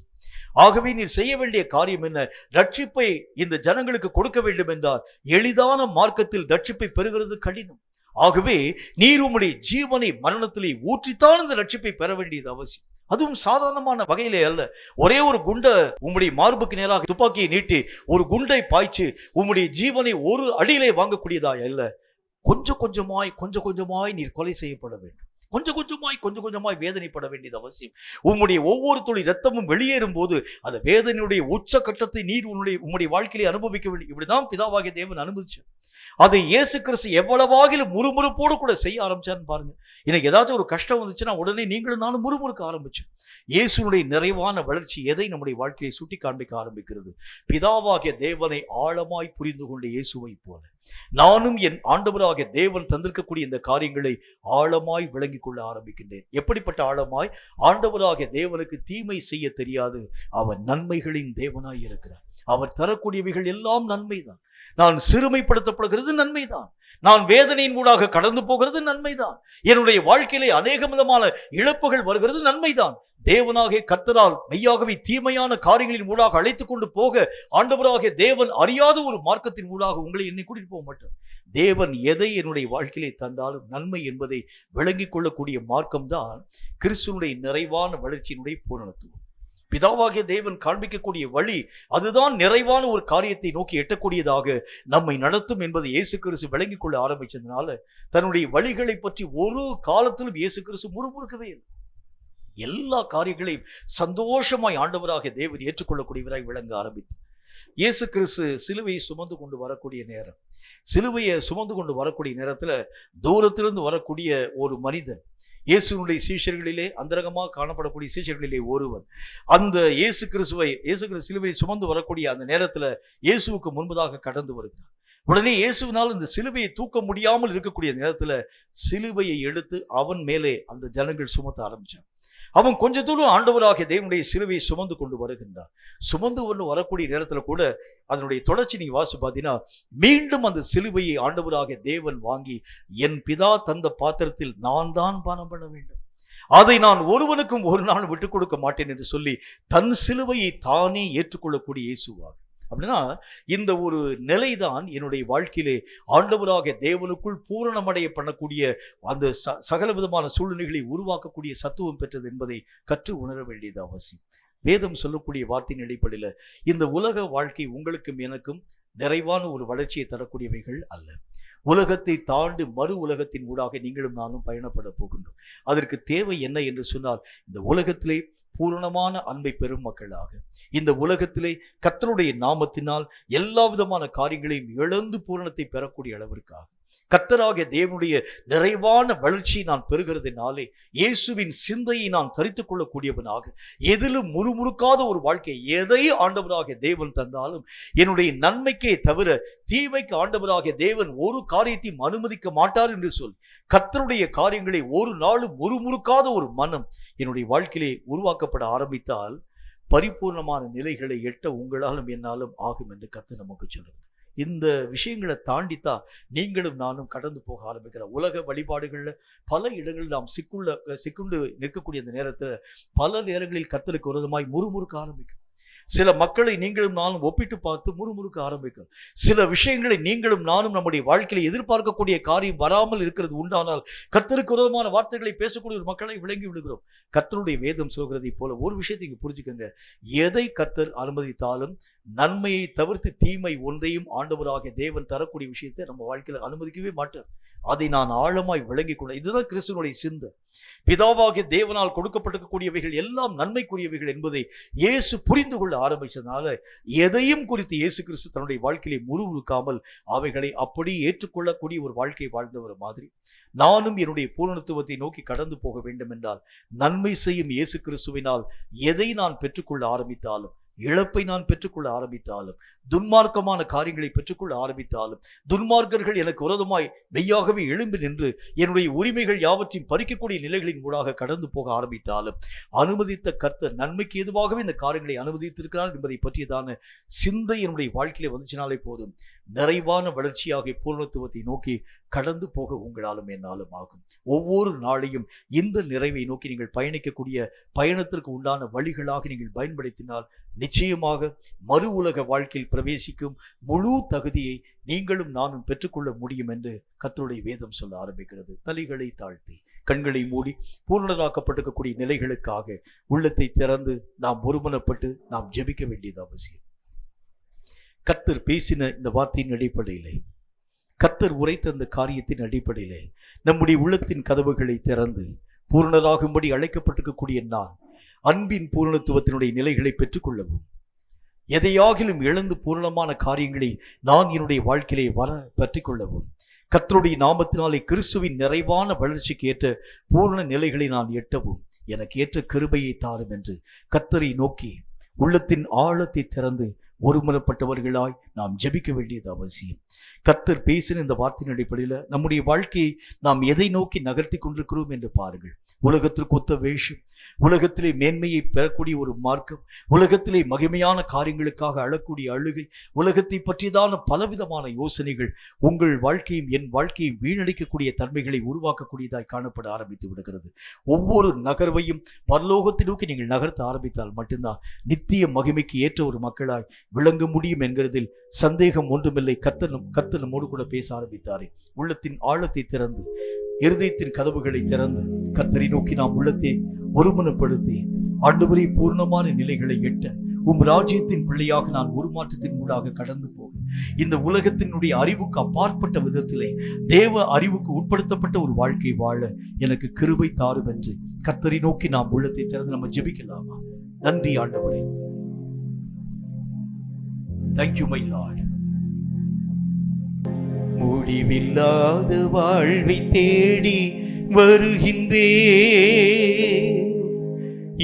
ஆகவே நீர் செய்ய வேண்டிய காரியம் என்ன? ரட்சிப்பை இந்த ஜனங்களுக்கு கொடுக்க வேண்டும் என்றால் எளிதான மார்க்கத்தில் ரட்சிப்பை பெறுகிறது கடினம். ஆகவே நீர் உம்முடைய ஜீவனை மரணத்திலே ஊற்றித்தான் இந்த ரட்சிப்பை பெற வேண்டியது அவசியம். அதுவும் சாதாரணமான வகையிலே அல்ல. ஒரே ஒரு குண்டை உம்முடைய மார்புக்கு நேராக துப்பாக்கியை நீட்டி ஒரு குண்டை பாய்ச்சி உம்முடைய ஜீவனை ஒரு அடியிலே வாங்கக்கூடியதாய் அல்ல. கொஞ்சம் கொஞ்சமாய் நீர் கொலை செய்யப்பட வேண்டும். கொஞ்சம் கொஞ்சமாய் வேதனைப்பட வேண்டியது அவசியம். உம்முடைய ஒவ்வொரு துளி ரத்தமும் வெளியேறும் போது அந்த வேதனையுடைய உச்ச கட்டத்தை நீர் உம்முடைய வாழ்க்கையிலே அனுபவிக்க வேண்டும். இப்படிதான் பிதாவாகிய தேவன் அனுமதிச்சார். அதை இயேசு கிறிஸ்து எவ்வளவாகிலும் முறுமுறுப்போடு கூட செய்ய ஆரம்பிச்சான்னு பாருங்க. எனக்கு ஏதாச்சும் ஒரு கஷ்டம் வந்துச்சுன்னா உடனே நீங்களும் நானும் முறுமுறுக்க ஆரம்பிச்சோம். இயேசுனுடைய நிறைவான வளர்ச்சி எதை நம்முடைய வாழ்க்கையை சுட்டி காண்பிக்க ஆரம்பிக்கிறது? பிதாவாகிய தேவனை ஆழமாய் புரிந்து கொண்ட இயேசுவை போல நானும் என் ஆண்டவராகிய தேவன் தந்திருக்கக்கூடிய இந்த காரியங்களை ஆழமாய் விளங்கிக் கொள்ள ஆரம்பிக்கின்றேன். எப்படிப்பட்ட ஆழமாய்? ஆண்டவராகிய தேவனுக்கு தீமை செய்ய தெரியாது. அவர் நன்மைகளின் தேவனாய் இருக்கிறார். அவர் தரக்கூடியவைகள் எல்லாம் நன்மைதான். நான் சிறுமைப்படுத்தப்படுகிறது நன்மைதான். நான் வேதனையின் ஊடாக கடந்து போகிறது நன்மைதான். என்னுடைய வாழ்க்கையிலே அநேக விதமான இழப்புகள் வருகிறது நன்மைதான். தேவனாகிய கர்த்தரால் மெய்யாகவே தீமையான காரியங்களின் ஊடாக அழைத்துக் கொண்டு போக ஆண்டவராகிய தேவன் அறியாத ஒரு மார்க்கத்தின் ஊடாக உங்களை என்னை கூட்டிட்டு போக மாட்டார். தேவன் எதை என்னுடைய வாழ்க்கையிலே தந்தாலும் நன்மை என்பதை விளங்கிக் கொள்ளக்கூடிய மார்க்கம்தான் கிறிஸ்துவனுடைய நிறைவான வளர்ச்சியினுடைய பூரணத்துவம். பிதாவாகிய தேவன் காண்பிக்கக்கூடிய வழி அதுதான் நிறைவான ஒரு காரியத்தை நோக்கி எட்டக்கூடியதாக நம்மை நடத்தும் என்பதை இயேசு கிறிஸ்து விளங்கிக் கொள்ள ஆரம்பிச்சதுனால தன்னுடைய வழிகளை பற்றி ஒரு காலத்திலும் இயேசு கிறிஸ்து முறுமுறுக்கவே இல்லை. எல்லா காரியங்களையும் சந்தோஷமாய் ஆண்டவராகிய தேவன் ஏற்றுக்கொள்ளக்கூடியவராய் விளங்க ஆரம்பித்தார். இயேசு கிறிஸ்து சிலுவையை சுமந்து கொண்டு வரக்கூடிய நேரம், சிலுவையை சுமந்து கொண்டு வரக்கூடிய நேரத்துல தூரத்திலிருந்து வரக்கூடிய ஒரு மனிதன், இயேசுனுடைய சீஷர்களிலே அந்தரங்கமாக காணப்படக்கூடிய சீஷர்களிலே ஒருவன், அந்த இயேசு கிறிஸ்து சிலுவையை சுமந்து வரக்கூடிய அந்த நேரத்துல இயேசுவுக்கு முன்பதாக கடந்து வருகிறார். உடனே இயேசுவினால் இந்த சிலுவையை தூக்க முடியாமல் இருக்கக்கூடிய நேரத்துல சிலுவையை எடுத்து அவன் மேலே அந்த ஜனங்கள் சுமத்த ஆரம்பிச்சான். அவன் கொஞ்ச தூரம் ஆண்டவராகிய தேவனுடைய சிலுவையை சுமந்து கொண்டு வருகின்றான். சுமந்து கொண்டு வரக்கூடிய நேரத்துல கூட அதனுடைய தொடர்ச்சி நீங்க வாசி பார்த்தீங்கன்னா, மீண்டும் அந்த சிலுவையை ஆண்டவராகிய தேவன் வாங்கி என் பிதா தந்த பாத்திரத்தில் நான் தான் பானம் பண்ண வேண்டும், அதை நான் ஒருவனுக்கும் ஒரு நாள் விட்டுக் கொடுக்க மாட்டேன் என்று சொல்லி தன் சிலுவையை தானே ஏற்றுக்கொள்ளக்கூடிய இயேசுவாக. அப்படின்னா இந்த ஒரு நிலைதான் என்னுடைய வாழ்க்கையிலே ஆண்டவராகிய தேவனுக்குள் பூரணமடைய பண்ணக்கூடிய அந்த சகல விதமான சூழ்நிலைகளை உருவாக்கக்கூடிய சத்துவம் பெற்றது என்பதை கற்று உணர வேண்டியது அவசியம். வேதம் சொல்லக்கூடிய வார்த்தையின் அடிப்படையில் இந்த உலக வாழ்க்கை உங்களுக்கும் எனக்கும் நிறைவான ஒரு வளர்ச்சியை தரக்கூடியவைகள் அல்ல. உலகத்தை தாண்டி மறு உலகத்தின் ஊடாக நீங்களும் நானும் பயணப்பட போகின்றோம். அதற்கு தேவை என்ன என்று சொன்னால், இந்த உலகத்திலே பூரணமான அன்பை பெறும் மக்களாக, இந்த உலகத்திலே கர்த்தருடைய நாமத்தினால் எல்லா விதமான காரியங்களையும் இழந்து பூரணத்தை பெறக்கூடிய அளவிற்காக, கர்த்தராகிய தேவனுடைய நிறைவான வளர்ச்சியை நான் பெறுகிறதுனாலே இயேசுவின் சிந்தையை நான் தரித்துக் கொள்ளக்கூடியவனாக, எதிலும் முறுமுறுக்காத ஒரு வாழ்க்கை, எதை ஆண்டவராகிய தேவன் தந்தாலும் என்னுடைய நன்மைக்கே தவிர தீமைக்கு ஆண்டவராகிய தேவன் ஒரு காரியத்தையும் அனுமதிக்க மாட்டார் என்று சொல் கர்த்தருடைய காரியங்களை ஒரு நாளும் முறுமுறுக்காத ஒரு மனம் என்னுடைய வாழ்க்கையிலே உருவாக்கப்பட ஆரம்பித்தால் பரிபூர்ணமான நிலைகளை எட்ட உங்களாலும் என்னாலும் ஆகும் என்று கர்த்தர் நமக்கு சொல்லுங்கள். இந்த விஷயங்களை தாண்டித்தான் நீங்களும் நானும் கடந்து போக ஆரம்பிக்கிறோம். உலக வழிபாடுகளில் பல இடங்களில் நாம் சிக்குண்டு நிற்கக்கூடிய அந்த நேரத்தில் பல நேரங்களில் கர்த்தருக்கு விரோதமாய் முறுமுறுக்க ஆரம்பிக்கும். சில மக்களை நீங்களும் நானும் ஒப்பிட்டு பார்த்து முறுமுறுக்க ஆரம்பிக்கும். சில விஷயங்களை நீங்களும் நானும் நம்முடைய வாழ்க்கையில எதிர்பார்க்கக்கூடிய காரியம் வராமல் இருக்கிறது உண்டானால் கர்த்தருக்கு விரோதமான வார்த்தைகளை பேசக்கூடிய ஒரு மக்களை விளங்கி விடுகிறோம். கர்த்தருடைய வேதம் சொல்கிறதை போல ஒரு விஷயத்தை இங்க புரிஞ்சுக்கங்க, எதை கர்த்தர் அனுமதித்தாலும் நன்மையை தவிர்த்து தீமை ஒன்றையும் ஆண்டவராகிய தேவன் தரக்கூடிய விஷயத்தை நம்ம வாழ்க்கையில் அனுமதிக்கவே மாட்டார். அதை நான் ஆழமாய் விளங்கிக் கொள்ள, இதுதான் கிறிஸ்துவனுடைய சிந்தை. பிதாவாகிய தேவனால் கொடுக்கப்பட்டிருக்கக்கூடியவைகள் எல்லாம் நன்மைக்குரியவைகள் என்பதை இயேசு புரிந்து கொள்ள ஆரம்பிச்சதுனால எதையும் குறித்து இயேசு கிறிஸ்து தன்னுடைய வாழ்க்கையை முறுமுறுக்காமல் அவைகளை அப்படி ஏற்றுக்கொள்ளக்கூடிய ஒரு வாழ்க்கை வாழ்ந்தவர் மாதிரி நானும் என்னுடைய பூரணத்துவத்தை நோக்கி கடந்து போக வேண்டும் என்றால், நன்மை செய்யும் இயேசு கிறிஸ்துவினால் எதை நான் பெற்றுக்கொள்ள ஆரம்பித்தாலும், இழப்பை நான் பெற்றுக்கொள்ள ஆரம்பித்தாலும், துன்மார்க்கமான காரியங்களை பெற்றுக்கொள்ள ஆரம்பித்தாலும், துன்மார்க்கர்கள் எனக்கு விரோதமாய் மெய்யாகவே எழும்பி நின்று என்னுடைய உரிமைகள் யாவற்றையும் பறிக்கக்கூடிய நிலைகளின் ஊடாக கடந்து போக ஆரம்பித்தாலும், அனுமதித்த கர்த்தர் நன்மைக்கு எதுவாகவே இந்த காரியங்களை அனுமதித்திருக்கிறார் என்பதை பற்றியதான சிந்தை என்னுடைய வாழ்க்கையில வந்துச்சினாலே போதும், நிறைவான வளர்ச்சியாக பூரணத்துவத்தை நோக்கி கடந்து போக உங்களாலும் என்னாலும் ஆகும். ஒவ்வொரு நாளையும் இந்த நிறைவை நோக்கி நீங்கள் பயணிக்கக்கூடிய பயணத்திற்கு உண்டான வழிகளாக நீங்கள் பயன்படுத்தினால் நிச்சயமாக மறு உலக வாழ்க்கையில் பிரவேசிக்கும் முழு தகுதியை நீங்களும் நானும் பெற்றுக்கொள்ள முடியும் என்று கர்த்தருடைய வேதம் சொல்ல ஆரம்பிக்கிறது. தலைகளை தாழ்த்தி கண்களை மூடி பூரணராக்கப்பட்டிருக்கக்கூடிய நிலைகளுக்காக உள்ளத்தை திறந்து நாம் ஒருமனப்பட்டு நாம் ஜெபிக்க வேண்டியது அவசியம். கர்த்தர் பேசின இந்த வார்த்தையின் அடிப்படையிலே, கர்த்தர் உரைத்த அந்த காரியத்தின் அடிப்படையிலே நம்முடைய உள்ளத்தின் கதவுகளை திறந்து பூரணராகும்படி அழைக்கப்பட்டிருக்கக்கூடிய நான் அன்பின் பூரணத்துவத்தினுடைய நிலைகளை பெற்றுக்கொள்ளவும், எதையாகிலும் இழந்து பூரணமான காரியங்களை நான் என்னுடைய வாழ்க்கையிலே வர பெற்றுக்கொள்ளவும், கர்த்தருடைய நாமத்தினாலே கிறிஸ்துவின் நிறைவான வளர்ச்சிக்கு ஏற்ற பூரண நிலைகளை நான் எட்டவும் எனக்கு ஏற்ற கிருபையை தாரும் என்று கர்த்தரை நோக்கி உள்ளத்தின் ஆழத்தை திறந்து ஒருமுறைப்பட்டவர்களாய் நாம் ஜெபிக்க வேண்டியது அவசியம். கர்த்தர் பேசின இந்த வார்த்தையின் அடிப்படையில் நம்முடைய வாழ்க்கையை நாம் எதை நோக்கி நகர்த்தி கொண்டிருக்கிறோம் என்று பாருங்கள். உலகத்திற்கு ஒத்த வேஷம், உலகத்திலே மேன்மையை பெறக்கூடிய ஒரு மார்க்கம், உலகத்திலே மகிமையான காரியங்களுக்காக அழக்கூடிய அழுகை, உலகத்தை பற்றியதான பலவிதமான யோசனைகள் உங்கள் வாழ்க்கையும் என் வாழ்க்கையை வீணடிக்கக்கூடிய தன்மைகளை உருவாக்கக்கூடியதாய் காணப்பட ஆரம்பித்து விடுகிறது. ஒவ்வொரு நகர்வையும் பரலோகத்தை நோக்கி நீங்கள் நகர்த்த ஆரம்பித்தால் மட்டும்தான் நித்திய மகிமைக்கு ஏற்ற ஒரு மக்களாய் விளங்க முடியும் என்கிறதில் சந்தேகம் ஒன்றுமில்லை. கர்த்தர் நம்மோடு கூட பேச ஆரம்பித்தாரே. உள்ளத்தின் ஆழத்தை திறந்து, இருதயத்தின் கதவுகளை திறந்து கர்த்தரை நோக்கி நாம் உள்ளத்தை ஒருமனப்படுத்தி ஆண்டவரே பூர்ணமான நிலைகளை எட்ட ராஜ்யத்தின் பிள்ளையாக நான் உருமாற்றத்தின் ஊடாக கடந்து போக, இந்த உலகத்தினுடைய அறிவுக்கு அப்பாற்பட்ட விதத்திலே தேவ அறிவுக்கு உட்படுத்தப்பட்ட ஒரு வாழ்க்கை வாழ எனக்கு கிருபை தாரும் என்று கர்த்தரை நோக்கி நாம் உள்ளத்தை திறந்து நம்ம ஜெபிக்கலாமா? நன்றி ஆண்டவரே. Thank you, my Lord. முடிவில்லாத வாழ்வை தேடி வருகின்றே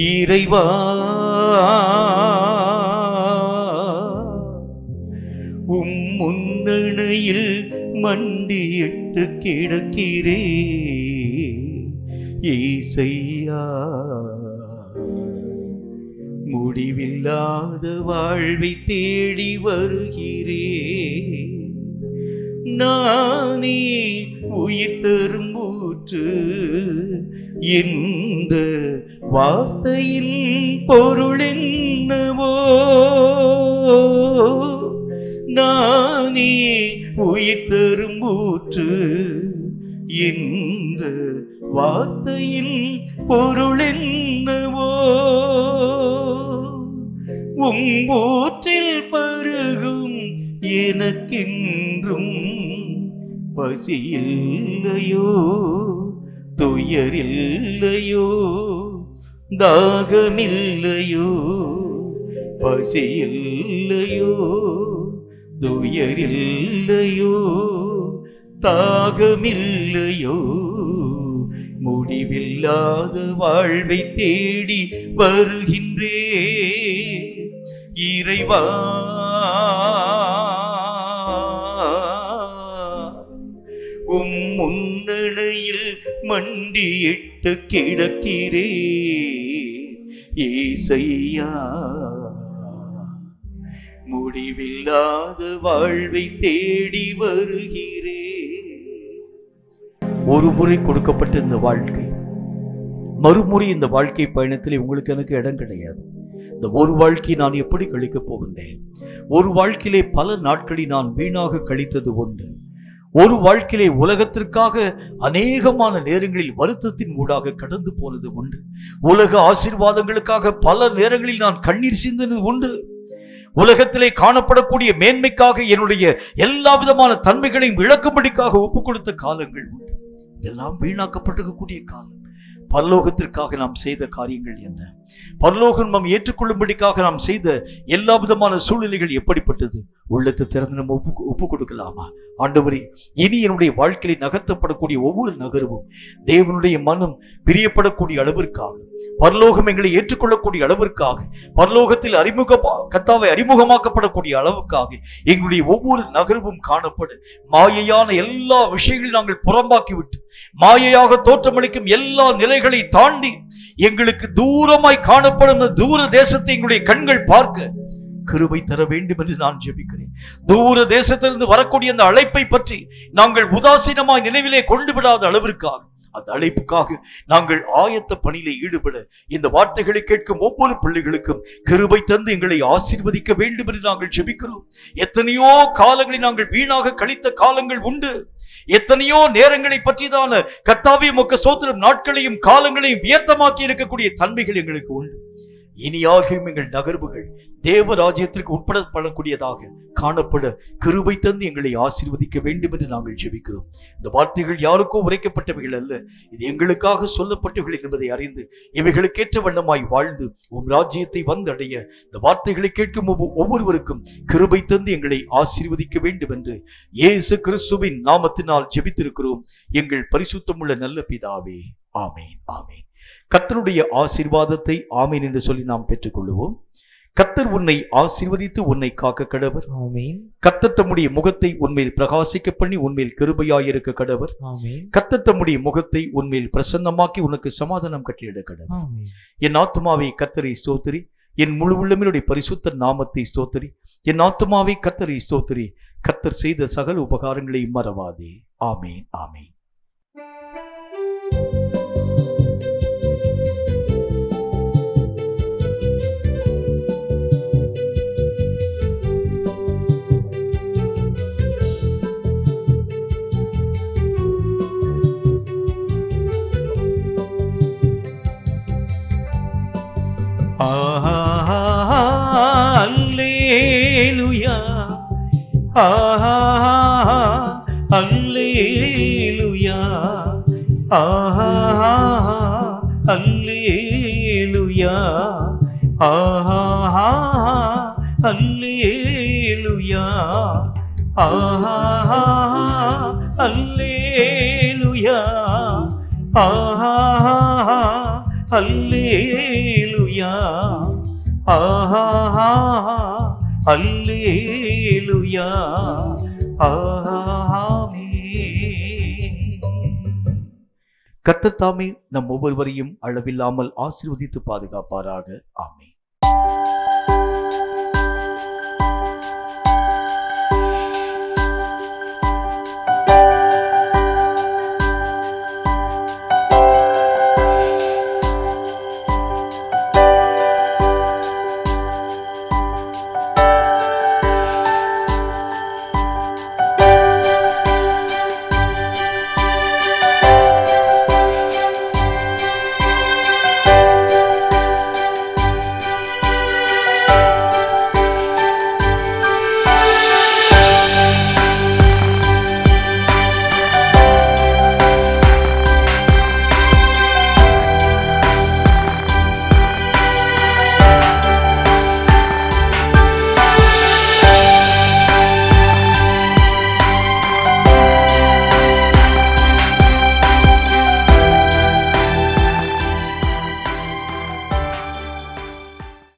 இறைவா, முன்னணையில் மண்டியிட்டு கிடக்கிறே ஏசையா. முடிவில்லாத வாழ்வை தேடி வருகிறே, நானே உயிர் தரும் ஊற்று என்ற வார்த்தையின் பொருள் என்னவோ, நானே உயிர் தரும் ஊற்று என்ற வார்த்தையின் பொருள் என்னவோ, ஊற்றில் பருகும் எனக்கென்றும் பசியில்லையோ, துயரில்லையோ, தாகமில்லையோ, பசியில்லையோ, துயரில்லையோ, தாகமில்லையோ, முடிவில்லாத வாழ்வை தேடி வருகின்றே இறைவா. முன்னணையில் மண்டியிட்டு கிடக்கிறே ஏசையா. முடிவில்லாத வாழ்வை தேடி வருகிறே. ஒரு முறை கொடுக்கப்பட்ட இந்த வாழ்க்கை, மறுமுறை இந்த வாழ்க்கை பயணத்தில் உங்களுக்கு எனக்கு இடம் கிடையாது. இந்த ஒரு வாழ்க்கையை நான் எப்படி கழிக்கப் போகின்றேன்? ஒரு வாழ்க்கையிலே பல நாட்களை நான் வீணாக கழித்தது உண்டு. ஒரு வாழ்க்கையிலே உலகத்திற்காக அநேகமான நேரங்களில் வருத்தத்தின் ஊடாக கடந்து போனது உண்டு. உலக ஆசீர்வாதங்களுக்காக பல நேரங்களில் நான் கண்ணீர் சிந்தனது உண்டு. உலகத்திலே காணப்படக்கூடிய மேன்மைக்காக என்னுடைய எல்லா விதமான தன்மைகளையும் இழக்கும்படிக்காக ஒப்புக் கொடுத்த காலங்கள் உண்டு. இதெல்லாம் வீணாக்கப்பட்டிருக்கக்கூடிய காலம். பரலோகத்திற்காக நாம் செய்த காரியங்கள் என்ன? பரலோகம் நாம் ஏற்றுக்கொள்ளும்படிக்காக நாம் செய்த எல்லா விதமான சூழ்நிலைகள் எப்படிப்பட்டது? உள்ளத்தை திறந்து நம்ம ஒப்பு கொடுக்கலாமா? ஆண்டவரே, இனி என்னுடைய வாழ்க்கையில் நகர்த்தப்படக்கூடிய ஒவ்வொரு நகர்வும் தேவனுடைய மனம் பிரியப்படக்கூடிய அளவிற்காக, பரலோகம் எங்களை ஏற்றுக்கொள்ளக்கூடிய அளவிற்காக, பரலோகத்தில் கர்த்தாவை அறிமுகமாக்கப்படக்கூடிய அளவுக்காக எங்களுடைய ஒவ்வொரு நகர்வும் காணப்பட மாயையான எல்லா விஷயங்களையும் நாங்கள் புறம்பாக்கிவிட்டு மாயையாக தோற்றமளிக்கும் எல்லா நிலைகளை தாண்டி எங்களுக்கு தூரமாய் காணப்படும் தூர தேசத்தை எங்களுடைய கண்கள் பார்க்க கிருபை தர வேண்டும் என்று நான் ஜெபிக்கிறேன். தூர தேசத்திலிருந்து வரக்கூடிய அந்த அழைப்பை பற்றி நாங்கள் உதாசீனமாய் நினைவிலே கொண்டு விடாத அளவிற்காக, அந்த அழைப்புக்காக நாங்கள் ஆயத்த பணியிலே ஈடுபட இந்த வார்த்தைகளை கேட்கும் ஒவ்வொரு பிள்ளைகளுக்கும் கிருபை தந்து எங்களை ஆசீர்வதிக்க வேண்டும் என்று நாங்கள் ஜெபிக்கிறோம். எத்தனையோ காலங்களை நாங்கள் வீணாக கழித்த காலங்கள் உண்டு. எத்தனையோ நேரங்களை பற்றிதான கர்த்தாவே உமக்கு ஸ்தோத்திரம், நாட்களையும் காலங்களையும் வியர்த்தமாக்கி இருக்கக்கூடிய தன்மைகள் எங்களுக்கு உண்டு. இனியாகியும் எங்கள் நகர்வுகள் தேவ ராஜ்யத்திற்கு உட்படப்படக்கூடியதாக காணப்பட கிருபை தந்து எங்களை ஆசீர்வதிக்க வேண்டும் என்று நாங்கள் ஜெபிக்கிறோம். இந்த வார்த்தைகள் யாருக்கோ உரைக்கப்பட்டவைகள் அல்ல, இது எங்களுக்காக சொல்லப்பட்டவைகள் என்பதை அறிந்து இவைகளுக்கேற்ற வண்ணமாய் வாழ்ந்து உம் ராஜ்யத்தை வந்தடைய இந்த வார்த்தைகளை கேட்கும் ஒவ்வொருவருக்கும் கிருபை தந்து எங்களை ஆசீர்வதிக்க வேண்டும் என்று இயேசு கிறிஸ்துவின் நாமத்தினால் ஜெபித்திருக்கிறோம் எங்கள் பரிசுத்தமுள்ள நல்ல பிதாவே. ஆமேன், ஆமேன். கர்த்தருடைய ஆசீர்வாதத்தை ஆமேன் என்று சொல்லி நாம் பெற்றுக் கொள்வோம். கர்த்தர் உன்னை ஆசீர்வதித்து உன்னை காக்க கடவர். ஆமென். கர்த்தர் தம்முடைய முகத்தை உன்மேல் பிரகாசிக்க பண்ணி உன்மேல் கிருபையாயிருக்க கடவர். ஆமென். கர்த்தர் தம்முடைய முகத்தை உன்மேல் பிரசன்னமாக்கி உனக்கு சமாதானம் கட்டளையிட கடவர். ஆமென். என் ஆத்துமாவே கர்த்தரை ஸ்தோத்திரி, என் முழு உள்ளமினுடைய பரிசுத்த நாமத்தை ஸ்தோத்திரி. என் ஆத்துமாவே கர்த்தரை ஸ்தோத்திரி, கர்த்தர் செய்த சகல உபகாரங்களை மறவாதே. ஆமேன், ஆமேன். அல்லேலூயா, அல்லேலூயா, அல்லேலூயா, அல்லேலூயா, அல்லேலூயா, அல்லேலூயா, அல்லேலூயா, கர்த்தர் தாமே நம் ஒவ்வொருவரையும் அளவில்லாமல் ஆசீர்வதித்து பாதுகாப்பாராக. ஆமென்.